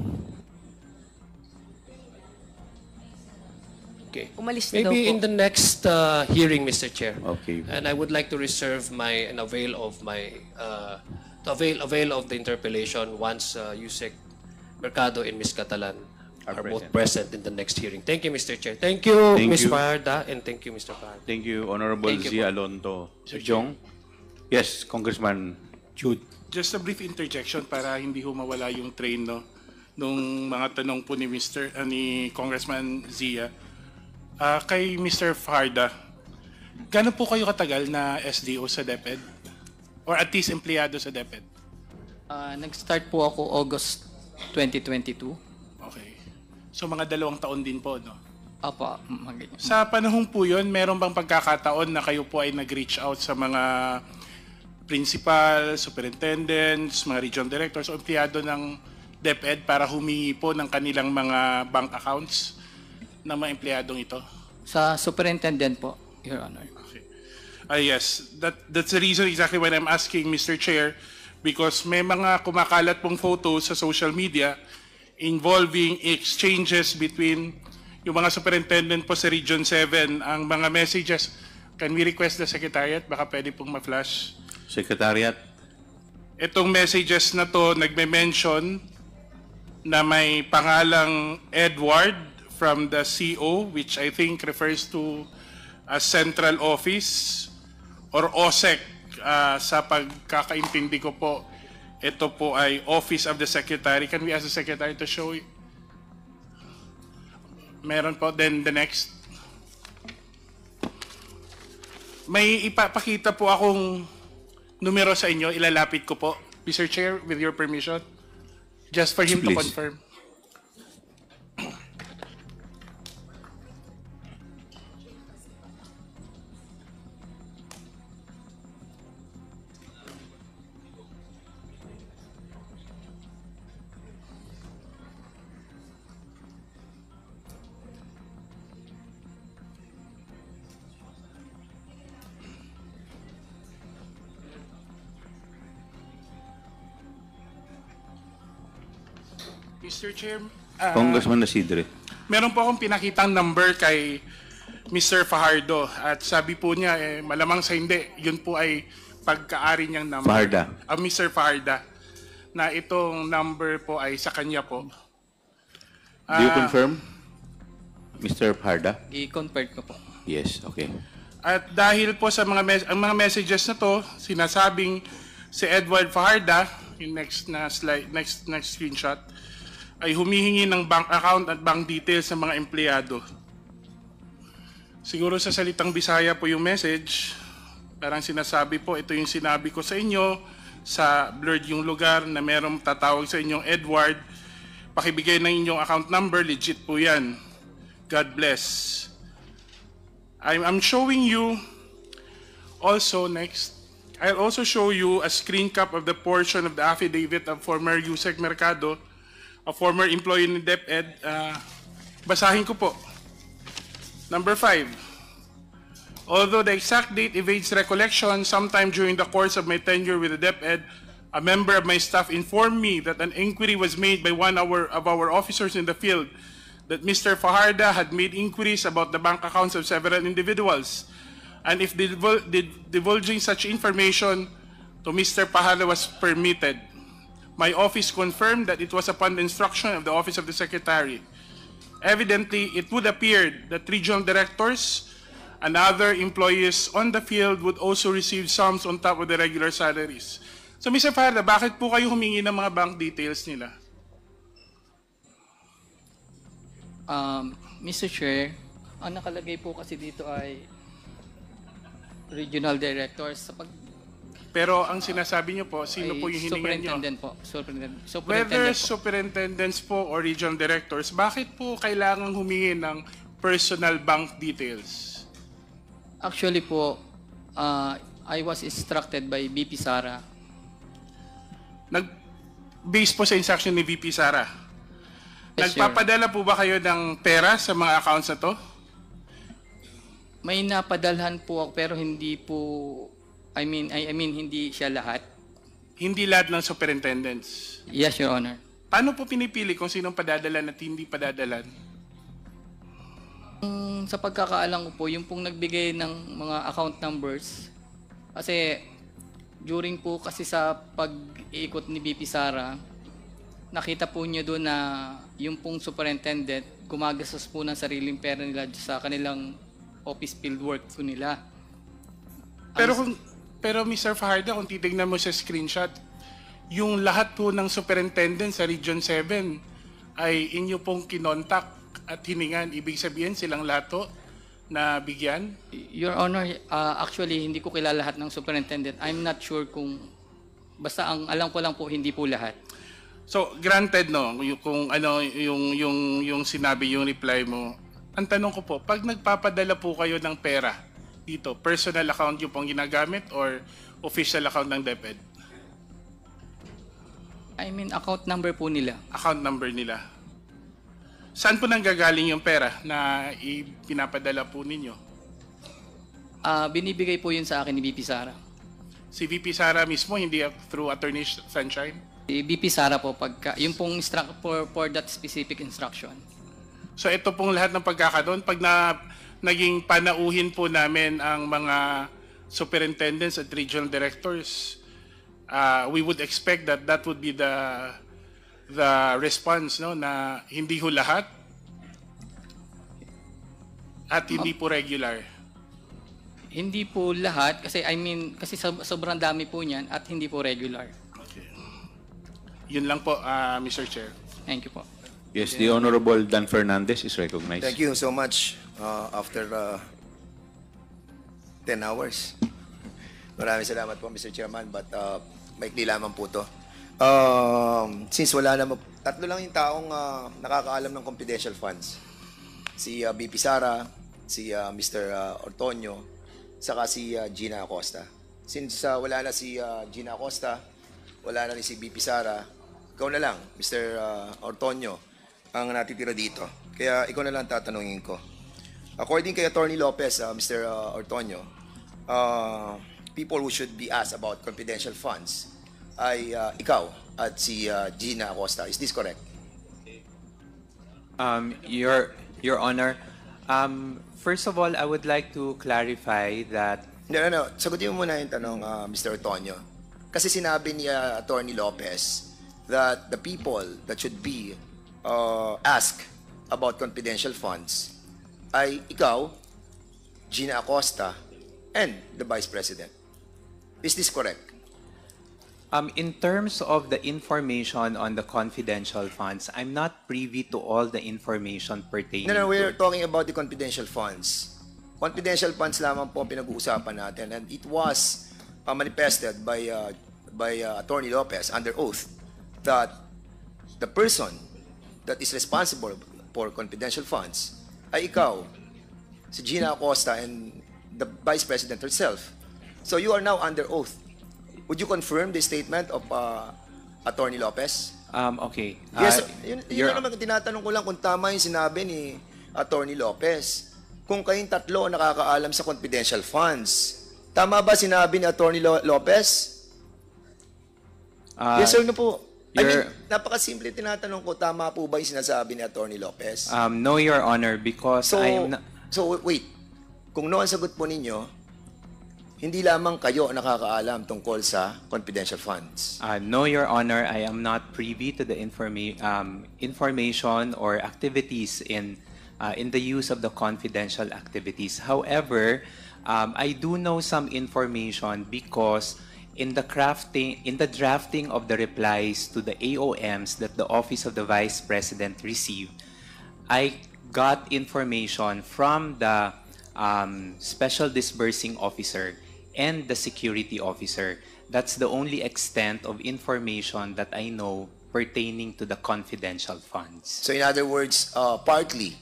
Okay. Umalis na daw Maybe po. in the next hearing, Mr. Chair. Okay. And I would like to reserve and avail of the interpellation once Yusek Mercado and Ms. Catalan are both present in the next hearing. Thank you, Mr. Chair. Thank you, Thank Ms. you. Fajarda, and thank you, Mr. Fajarda. Thank you, Honorable Thank you Zia po. Alonto. Jong? Yes, Congressman Jude. Just a brief interjection para hindi humawala yung train nung mga tanong po ni ni Congressman Zia. Kay Mr. Fajarda, gaano po kayo katagal na SDO sa DepEd? Or at least empleyado sa DepEd? Nag-start po ako August 2022. Okay. So mga 2 taon din po, no? Opo, mga ganyan. Sa panahon po yun, meron bang pagkakataon na kayo po ay nag-reach out sa mga principal, superintendents, mga region directors o empleyado ng DepEd para humingi po ng kanilang mga bank accounts ng mga empleyadong ito? Sa superintendent po, Your Honor. Yes, that's the reason exactly why I'm asking, Mr. Chair, because may mga kumakalat pong photos sa social media involving exchanges between yung mga superintendent po sa Region 7, ang mga messages. Can we request the Secretariat? Baka pwede pong ma-flash. Secretariat. Itong messages na to nagme-mention na may pangalang Edward from the CO, which I think refers to a central office, or OSEC, sa pagkakaintindi ko po, ito po ay Office of the Secretary. Can we ask the Secretary to show it? Meron po. Then the next. May ipapakita po akong numero sa inyo. Ilalapit ko po. Mr. Chair, with your permission. Just for him to Please. confirm. Mr. Chair, Congressman Nasidre. meron po akong pinakitang number kay Mr. Fajardo at sabi po niya, malamang sa hindi, yun po ay pagkaari niyang number. Fajarda. Mr. Fajarda, na itong number po ay sa kanya po. Do you confirm, Mr. Fajarda? I-convert ko po. Yes, okay. At dahil po sa ang mga messages na to, sinasabing si Edward Fajarda, yung next na slide, next screenshot, ay humihingi ng bank account at bank details ng mga empleyado. Siguro sa salitang Bisaya po yung message, parang sinasabi po, ito yung sinabi ko sa inyo, sa blurred yung lugar na merong tatawag sa inyong Edward, pakibigay ng inyong account number, legit po yan. God bless. I'm showing you also next, I'll also show you a screen cap of the portion of the affidavit of former Yusek Mercado, a former employee ni DepEd. Basahin ko po. Number 5. Although the exact date evades recollection, sometime during the course of my tenure with the DepEd, a member of my staff informed me that an inquiry was made by one of our officers in the field that Mr. Fajarda had made inquiries about the bank accounts of several individuals, and if divulging such information to Mr. Fajarda was permitted. My office confirmed that it was upon the instruction of the Office of the Secretary. Evidently, it would appear that regional directors and other employees on the field would also receive sums on top of the regular salaries. So, Mr. Fajarda, bakit po kayo humingi ng mga bank details nila? Mr. Chair, ang nakalagay po kasi dito ay regional directors. Pero ang sinasabi niyo po, sino po yung hiningan niyo? Superintendent po. Superintendent Whether po. superintendents po or regional directors, bakit po kailangan humingi ng personal bank details? Actually po, I was instructed by VP Sara. Nag-base po sa instruction ni VP Sara. Yes, Nagpapadala po ba kayo ng pera sa mga accounts na to? May napadalhan po ako pero hindi po, I mean hindi siya lahat. Hindi lahat ng superintendents. Yes, Your Honor. Paano po pinipili kung sinong padadalan at hindi padadalan? Sa pagkakaalam ko po, yung pong nagbigay ng mga account numbers, kasi during po kasi sa pag-iikot ni VP Sara, nakita po niyo doon na yung pong superintendent gumagastos po ng sariling pera nila sa kanilang office field work po nila. Pero Mr. Fajarda, kung titignan mo sa screenshot, yung lahat po ng superintendent sa Region 7 ay inyo pong kinontak at hiningan. Ibig sabihin silang lahat to na bigyan? Your Honor, actually hindi ko kilala lahat ng superintendent. I'm not sure kung, basta ang alam ko lang po hindi po lahat. So, granted no, kung ano yung sinabi, yung reply mo. Ang tanong ko po, pag nagpapadala po kayo ng pera dito, personal account yung pong ginagamit or official account ng DepEd? I mean, account number po nila. Account number nila. Saan po nanggagaling yung pera na pinapadala po ninyo? Binibigay po yun sa akin ni VP Sara. Si VP Sara mismo, hindi through Attorney Sunshine? Si VP Sara po, yung pong for that specific instruction. So ito pong lahat ng pagkakataon, pag naging panauhin po namin ang mga superintendents at regional directors, we would expect that that would be the response, no, na hindi ho lahat at hindi po regular. Hindi po lahat kasi kasi sobrang dami po niyan at hindi po regular. Okay. Yun lang po, Mr. Chair. Thank you po. Yes, the Honorable Dan Fernandez is recognized. Thank you so much. After 10 hours. Maraming salamat po, Mr. Chairman, but maikli lamang po to. Since wala naman, tatlo lang yung taong nakakaalam ng confidential funds. Si BP Sara, si Mr. Ortonio, saka si Gina Acosta. Since wala na si Gina Acosta, wala na rin si BP Sara, ikaw na lang, Mr. Ortonio, ang natitira dito. Kaya ikaw na lang tatanungin ko. According kay Attorney Lopez, Mr. Ortonio, people who should be asked about confidential funds ay ikaw at si Gina Acosta. Is this correct? Your Honor, first of all, I would like to clarify that... No. Sagutin mo muna yung tanong, Mr. Ortonio. Kasi sinabi ni Attorney Lopez that the people that should be asked about confidential funds ay ikaw, Gina Acosta, and the Vice President. Is this correct? In terms of the information on the confidential funds, I'm not privy to all the information pertaining No, we're to... talking about the confidential funds. Confidential funds lamang po ang pinag-uusapan natin, and it was manifested by Attorney Lopez under oath that the person that is responsible for confidential funds ay ikaw, si Gina Acosta, and the Vice President herself. So you are now under oath. Would you confirm the statement of Attorney Lopez? Okay. Yes, yun na naman tinatanong ko lang kung tama yung sinabi ni Attorney Lopez. Kung kayong tatlo nakakaalam sa confidential funds, tama ba sinabi ni Attorney Lopez? Yes or no po? I mean, napakasimple tinatanong ko, tama po ba yung sinasabi ni Attorney Lopez? No, Your Honor, because So, I am not... so wait, kung no ang sagot po ninyo, hindi lamang kayo nakakaalam tungkol sa confidential funds. No, Your Honor, I am not privy to the information or activities in the use of the confidential activities. However, I do know some information because in the drafting of the replies to the AOMs that the Office of the Vice President received, I got information from the Special Disbursing Officer and the security officer. That's the only extent of information that I know pertaining to the confidential funds. So in other words, partly,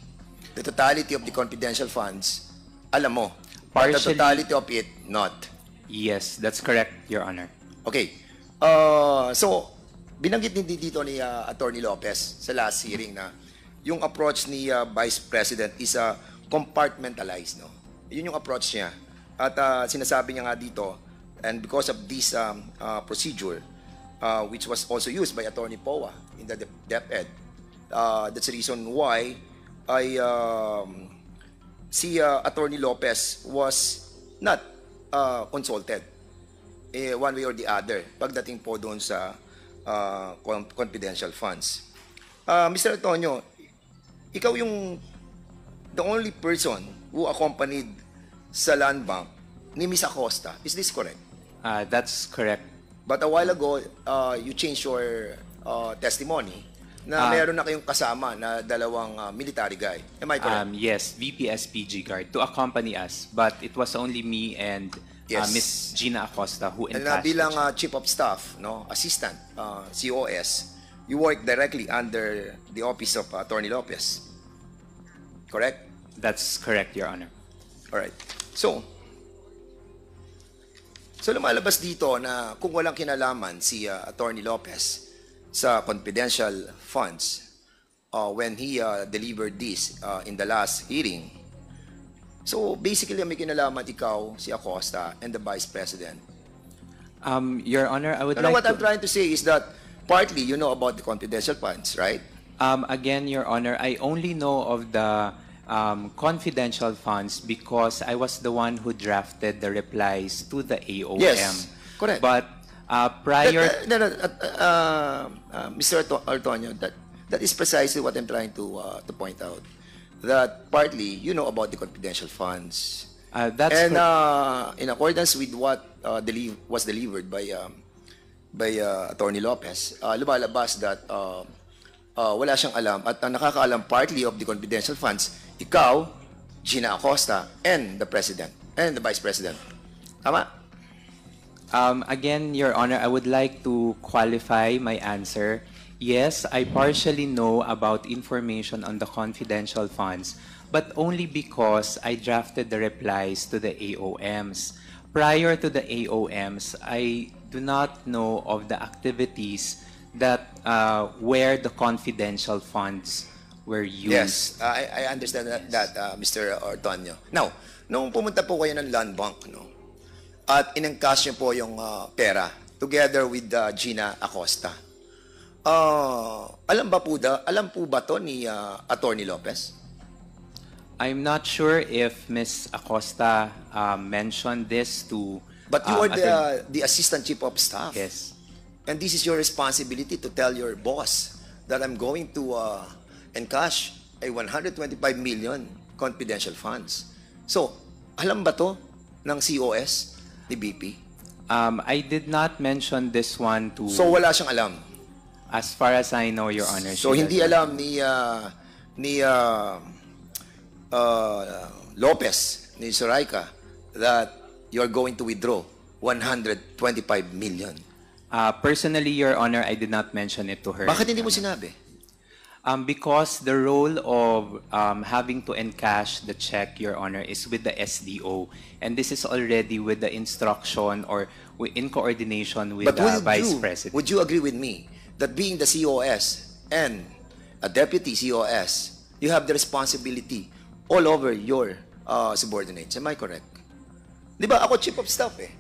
the totality of the confidential funds, alam mo. But the Partially. totality of it, not. Yes, that's correct, Your Honor. Okay. So, binanggit din dito ni Attorney Lopez sa last hearing na yung approach ni Vice President is compartmentalized. No? Yun yung approach niya. At sinasabi niya nga dito, and because of this procedure, which was also used by Attorney Poa in the DepEd, that's the reason why si Attorney Lopez was not consulted one way or the other pagdating po doon sa confidential funds. Mr. Antonio, ikaw yung the only person who accompanied sa land bank ni Ms. Acosta. Is this correct? That's correct. But a while ago, you changed your testimony na meron na kayong kasama na dalawang military guy. Am I correct? Yes, VPSPG guard to accompany us, but it was only me and Yes. Ms. Gina Acosta who And entrusted. bilang Chief of Staff, no, Assistant, COS, you work directly under the office of Attorney Lopez. Correct? That's correct, Your Honor. Alright. So lumalabas dito na kung walang kinalaman si Attorney Lopez sa confidential funds when he delivered this in the last hearing. So basically, may kinalaman ikaw, si Acosta, and the Vice President. Your Honor, I would No, like what to... I'm trying to say is that partly you know about the confidential funds, right? Again, Your Honor, I only know of the confidential funds because I was the one who drafted the replies to the AOM. Yes, correct. But prior... Mr. Antonio, that is precisely what I'm trying to point out. That partly you know about the confidential funds. That's And in accordance with what was delivered by Attorney Lopez, lumalabas that wala siyang alam at ang nakakaalam partly of the confidential funds, ikaw, Gina Acosta, and the President, and the Vice President. Tama? Again, Your Honor, I would like to qualify my answer. Yes, I partially know about information on the confidential funds, but only because I drafted the replies to the AOMs. Prior to the AOMs, I do not know of the activities that where the confidential funds were used. Yes, I understand that Mr. Antonio. Now, nung pumunta po kayo ng land bank, no, at inangkas niyo po yung pera together with Gina Acosta, alam po ba to ni Attorney Lopez? I'm not sure if Ms. Acosta mentioned this to... But you are the Assistant Chief of Staff. Yes. And this is your responsibility to tell your boss that I'm going to encash a 125 million confidential funds. So, alam ba to ng COS ni BP? I did not mention this one to... So wala siyang alam. As far as I know, Your Honor. So she hindi does not. alam ni Lopez, ni Zoraika, that you're going to withdraw 125 million. Personally, Your Honor, I did not mention it to her. Bakit hindi mo sinabi? Because the role of having to encash the check, Your Honor, is with the SDO. And this is already with the instruction or in coordination with the Vice President. Would you agree with me that being the COS and a deputy COS, you have the responsibility all over your subordinates? Am I correct? Di ba, ako chief of staff eh.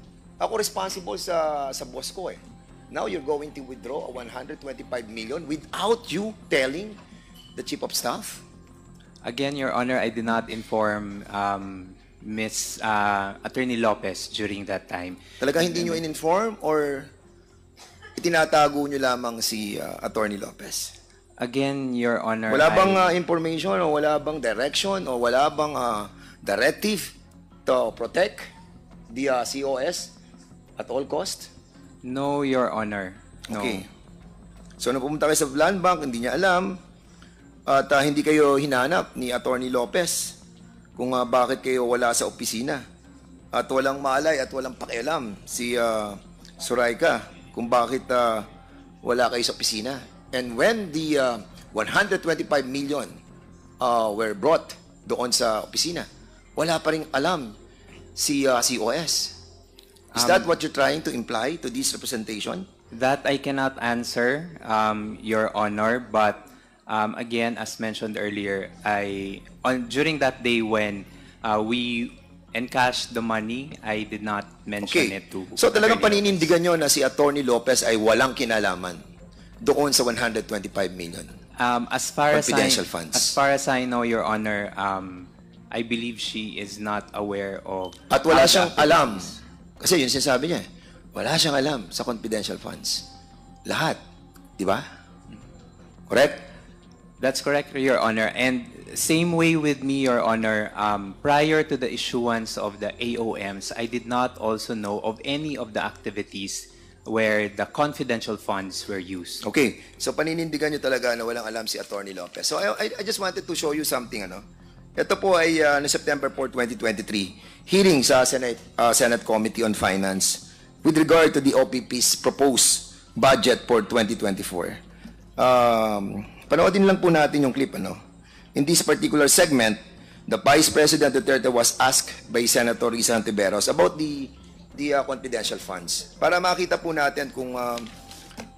Ako responsible sa boss ko eh. Now you're going to withdraw 125 million without you telling the chief of staff? Again, Your Honor, I did not inform Miss Attorney Lopez during that time. Talaga hindi nyo in-inform or itinatago nyo lamang si Attorney Lopez? Again, Your Honor, Wala bang information o wala bang direction o wala bang directive to protect the COS at all cost? No, Your Honor. No. Okay. So, nung pumunta kayo sa Land Bank, hindi niya alam at hindi kayo hinanap ni Attorney Lopez kung bakit kayo wala sa opisina. At walang malay at walang pakialam si Zoraika kung bakit wala kayo sa opisina. And when the 125 million were brought doon sa opisina, wala pa rin alam si COS. Is that what you're trying to imply to this representation? That I cannot answer, Your Honor, but again, as mentioned earlier, during that day when we encashed the money, I did not mention it to... So talagang paninindigan nyo na si Attorney Lopez ay walang kinalaman doon sa 125 million? As far confidential funds. As far as I know, Your Honor, I believe she is not aware of... At wala siyang alam. Kasi yun sinasabi niya, wala siyang alam sa confidential funds. Lahat. Di ba? Correct? That's correct, Your Honor. And same way with me, Your Honor, prior to the issuance of the AOMs, I did not also know of any of the activities where the confidential funds were used. Okay. So paninindigan niyo talaga na walang alam si Attorney Lopez. So I just wanted to show you something. Ito po ay no September 4, 2023, hearing sa Senate Committee on Finance with regard to the OPP's proposed budget for 2024. Panoodin lang po natin yung clip. In this particular segment, the Vice President Duterte was asked by Senator Risa Hontiveros about the confidential funds. Para makita po natin kung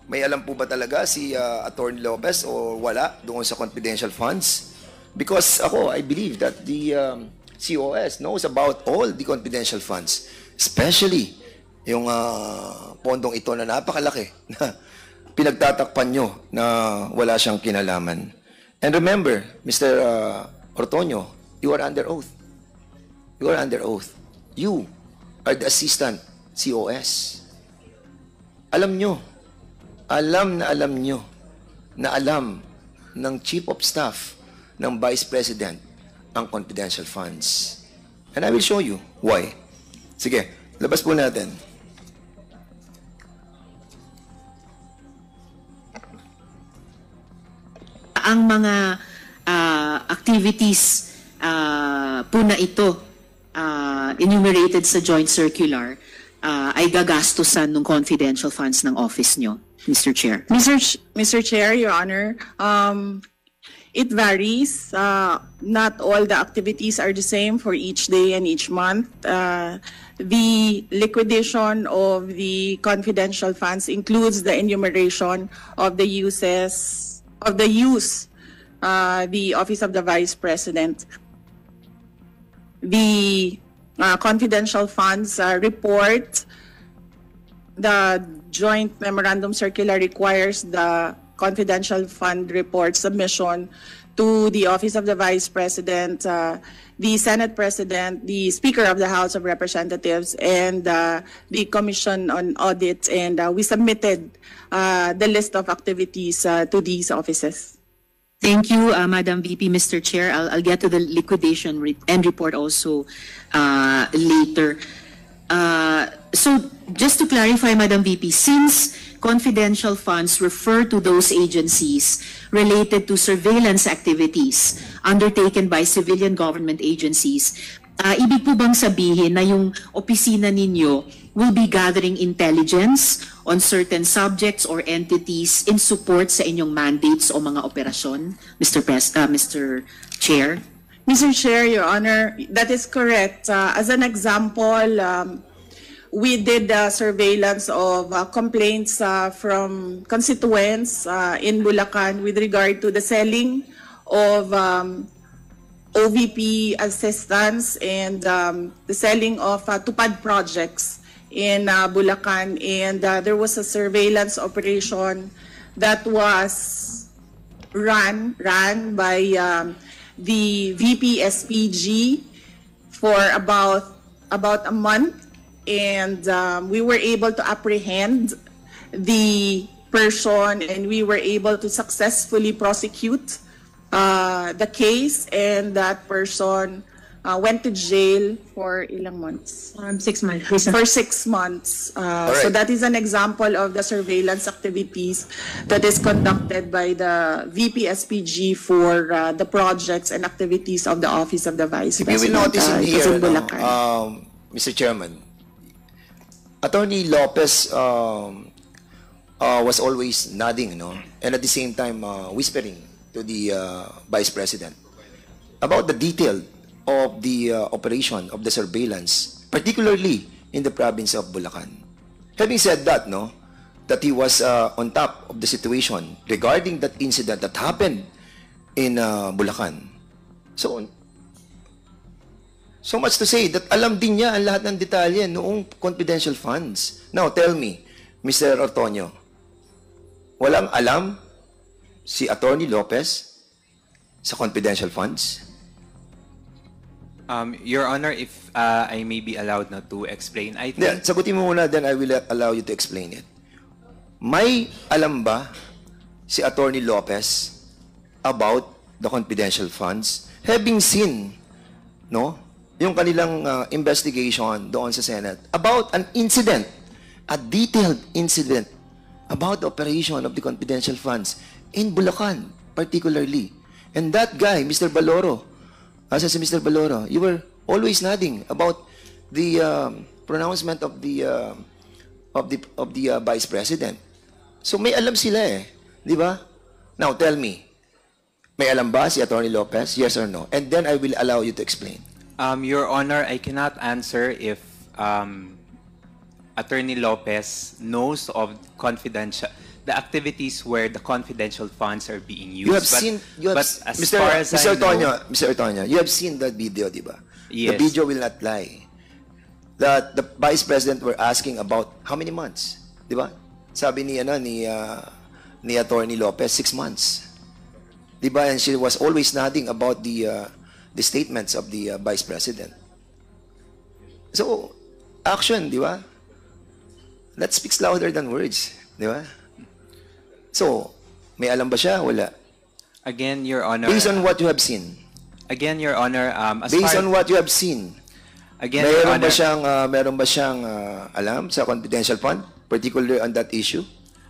may alam po ba talaga si Attorney Lopez o wala doon sa confidential funds. Because I believe that the COS knows about all the confidential funds, especially yung pondong ito na napakalaki na pinagtatakpan nyo na wala siyang kinalaman. And remember, Mr. Ortonio, you are under oath. You are under oath. You are the assistant COS. Alam nyo na alam ng Chief of Staff ng Vice President ang confidential funds. And I will show you why. Sige, labas po natin. Ang mga activities po na ito enumerated sa joint circular ay gagastusan ng confidential funds ng office nyo, Mr. Chair. Mr. Chair, Your Honor, it varies. Not all the activities are the same for each day and each month. The liquidation of the confidential funds includes the enumeration of the use the Office of the Vice President. The confidential funds report, the joint memorandum circular requires the confidential fund report submission to the Office of the Vice President, the Senate President, the Speaker of the House of Representatives, and the Commission on Audit. And we submitted the list of activities to these offices. Thank you, Madam VP. Mr. Chair, I'll get to the liquidation end report also later. So just to clarify, Madam VP, since confidential funds refer to those agencies related to surveillance activities undertaken by civilian government agencies, ibig po bang sabihin na yung opisina ninyo will be gathering intelligence on certain subjects or entities in support sa inyong mandates o mga operasyon, Mr. Chair? Mr. Chair, Your Honor, that is correct. As an example, we did surveillance of complaints from constituents in Bulacan with regard to the selling of OVP assistance and the selling of Tupad projects in Bulacan. And there was a surveillance operation that was run by the VP SPG for about a month. And we were able to apprehend the person, and we were able to successfully prosecute the case, and that person went to jail for ilang months? 6 months. For 6 months. So that is an example of the surveillance activities that is conducted by the VP SPG for the projects and activities of the Office of the Vice If you President. will notice in here, in Bulacan. Mr. Chairman, Attorney Lopez was always nodding, and at the same time whispering to the Vice President about the detail of the operation of the surveillance, particularly in the province of Bulacan. Having said that, that he was on top of the situation regarding that incident that happened in Bulacan. So much to say that alam din niya ang lahat ng detalye noong confidential funds. Now, tell me, Mr. Ortonio, walang alam si Attorney Lopez sa confidential funds? Your Honor, if I may be allowed na to explain, I think... Then, sagutin mo muna, then I will allow you to explain it. May alam ba si Attorney Lopez about the confidential funds? Having seen, yung kanilang investigation doon sa Senate about an incident, a detailed incident about the operation of the confidential funds in Bulacan, particularly. And that guy, Mr. Baloro, as si Mr. Baloro, you were always nodding about the pronouncement of the Vice President. So may alam sila di ba? Now tell me, may alam ba si Attorney Lopez? Yes or no? And then I will allow you to explain. Your Honor, I cannot answer if Attorney Lopez knows of the activities where the confidential funds are being used. You have seen, Mr. Ortonio, you have seen that video, di ba? Yes. The video will not lie. That the Vice President were asking about how many months, di ba? Sabi ni Attorney Lopez, 6 months. Di ba? And she was always nodding about the statements of the Vice President. So, action, di ba? That speaks louder than words, di ba? So, may alam ba siya? Wala. Again, Your Honor... Based on what you have seen. Again, Your Honor... Based on what you have seen. Again, Your Honor... Meron ba siyang alam sa confidential fund? Particularly on that issue?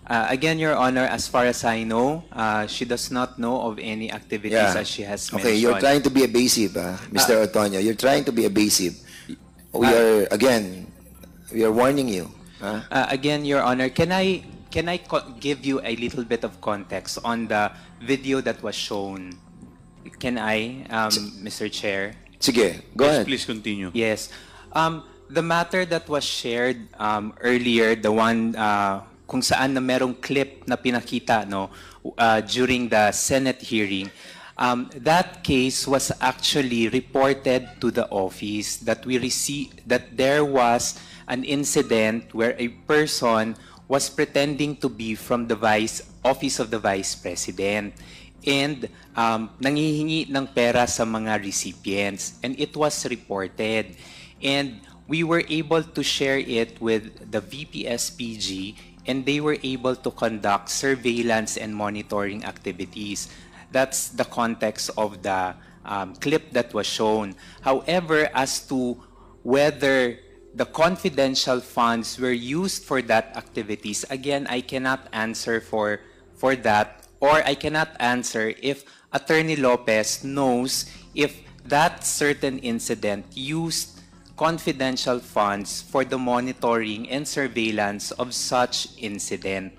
Again, Your Honor, as far as I know, she does not know of any activities as she has mentioned. Okay, you're trying to be evasive, Mr. Ortonio. You're trying to be evasive. We are warning you. Again, Your Honor, can I give you a little bit of context on the video that was shown? Can I, Mr. Chair? Sige, go ahead. Please continue. Yes. The matter that was shared earlier, the one kung saan na merong clip na pinakita during the Senate hearing, that case was actually reported to the office that we received that there was an incident where a person was pretending to be from the office of the Vice President and nangihingi ng pera sa mga recipients, and it was reported, and we were able to share it with the VPSPG, and they were able to conduct surveillance and monitoring activities. That's the context of the clip that was shown. However, as to whether the confidential funds were used for that activities, again, I cannot answer for that, or I cannot answer if Attorney Lopez knows if that certain incident used confidential funds for the monitoring and surveillance of such incident.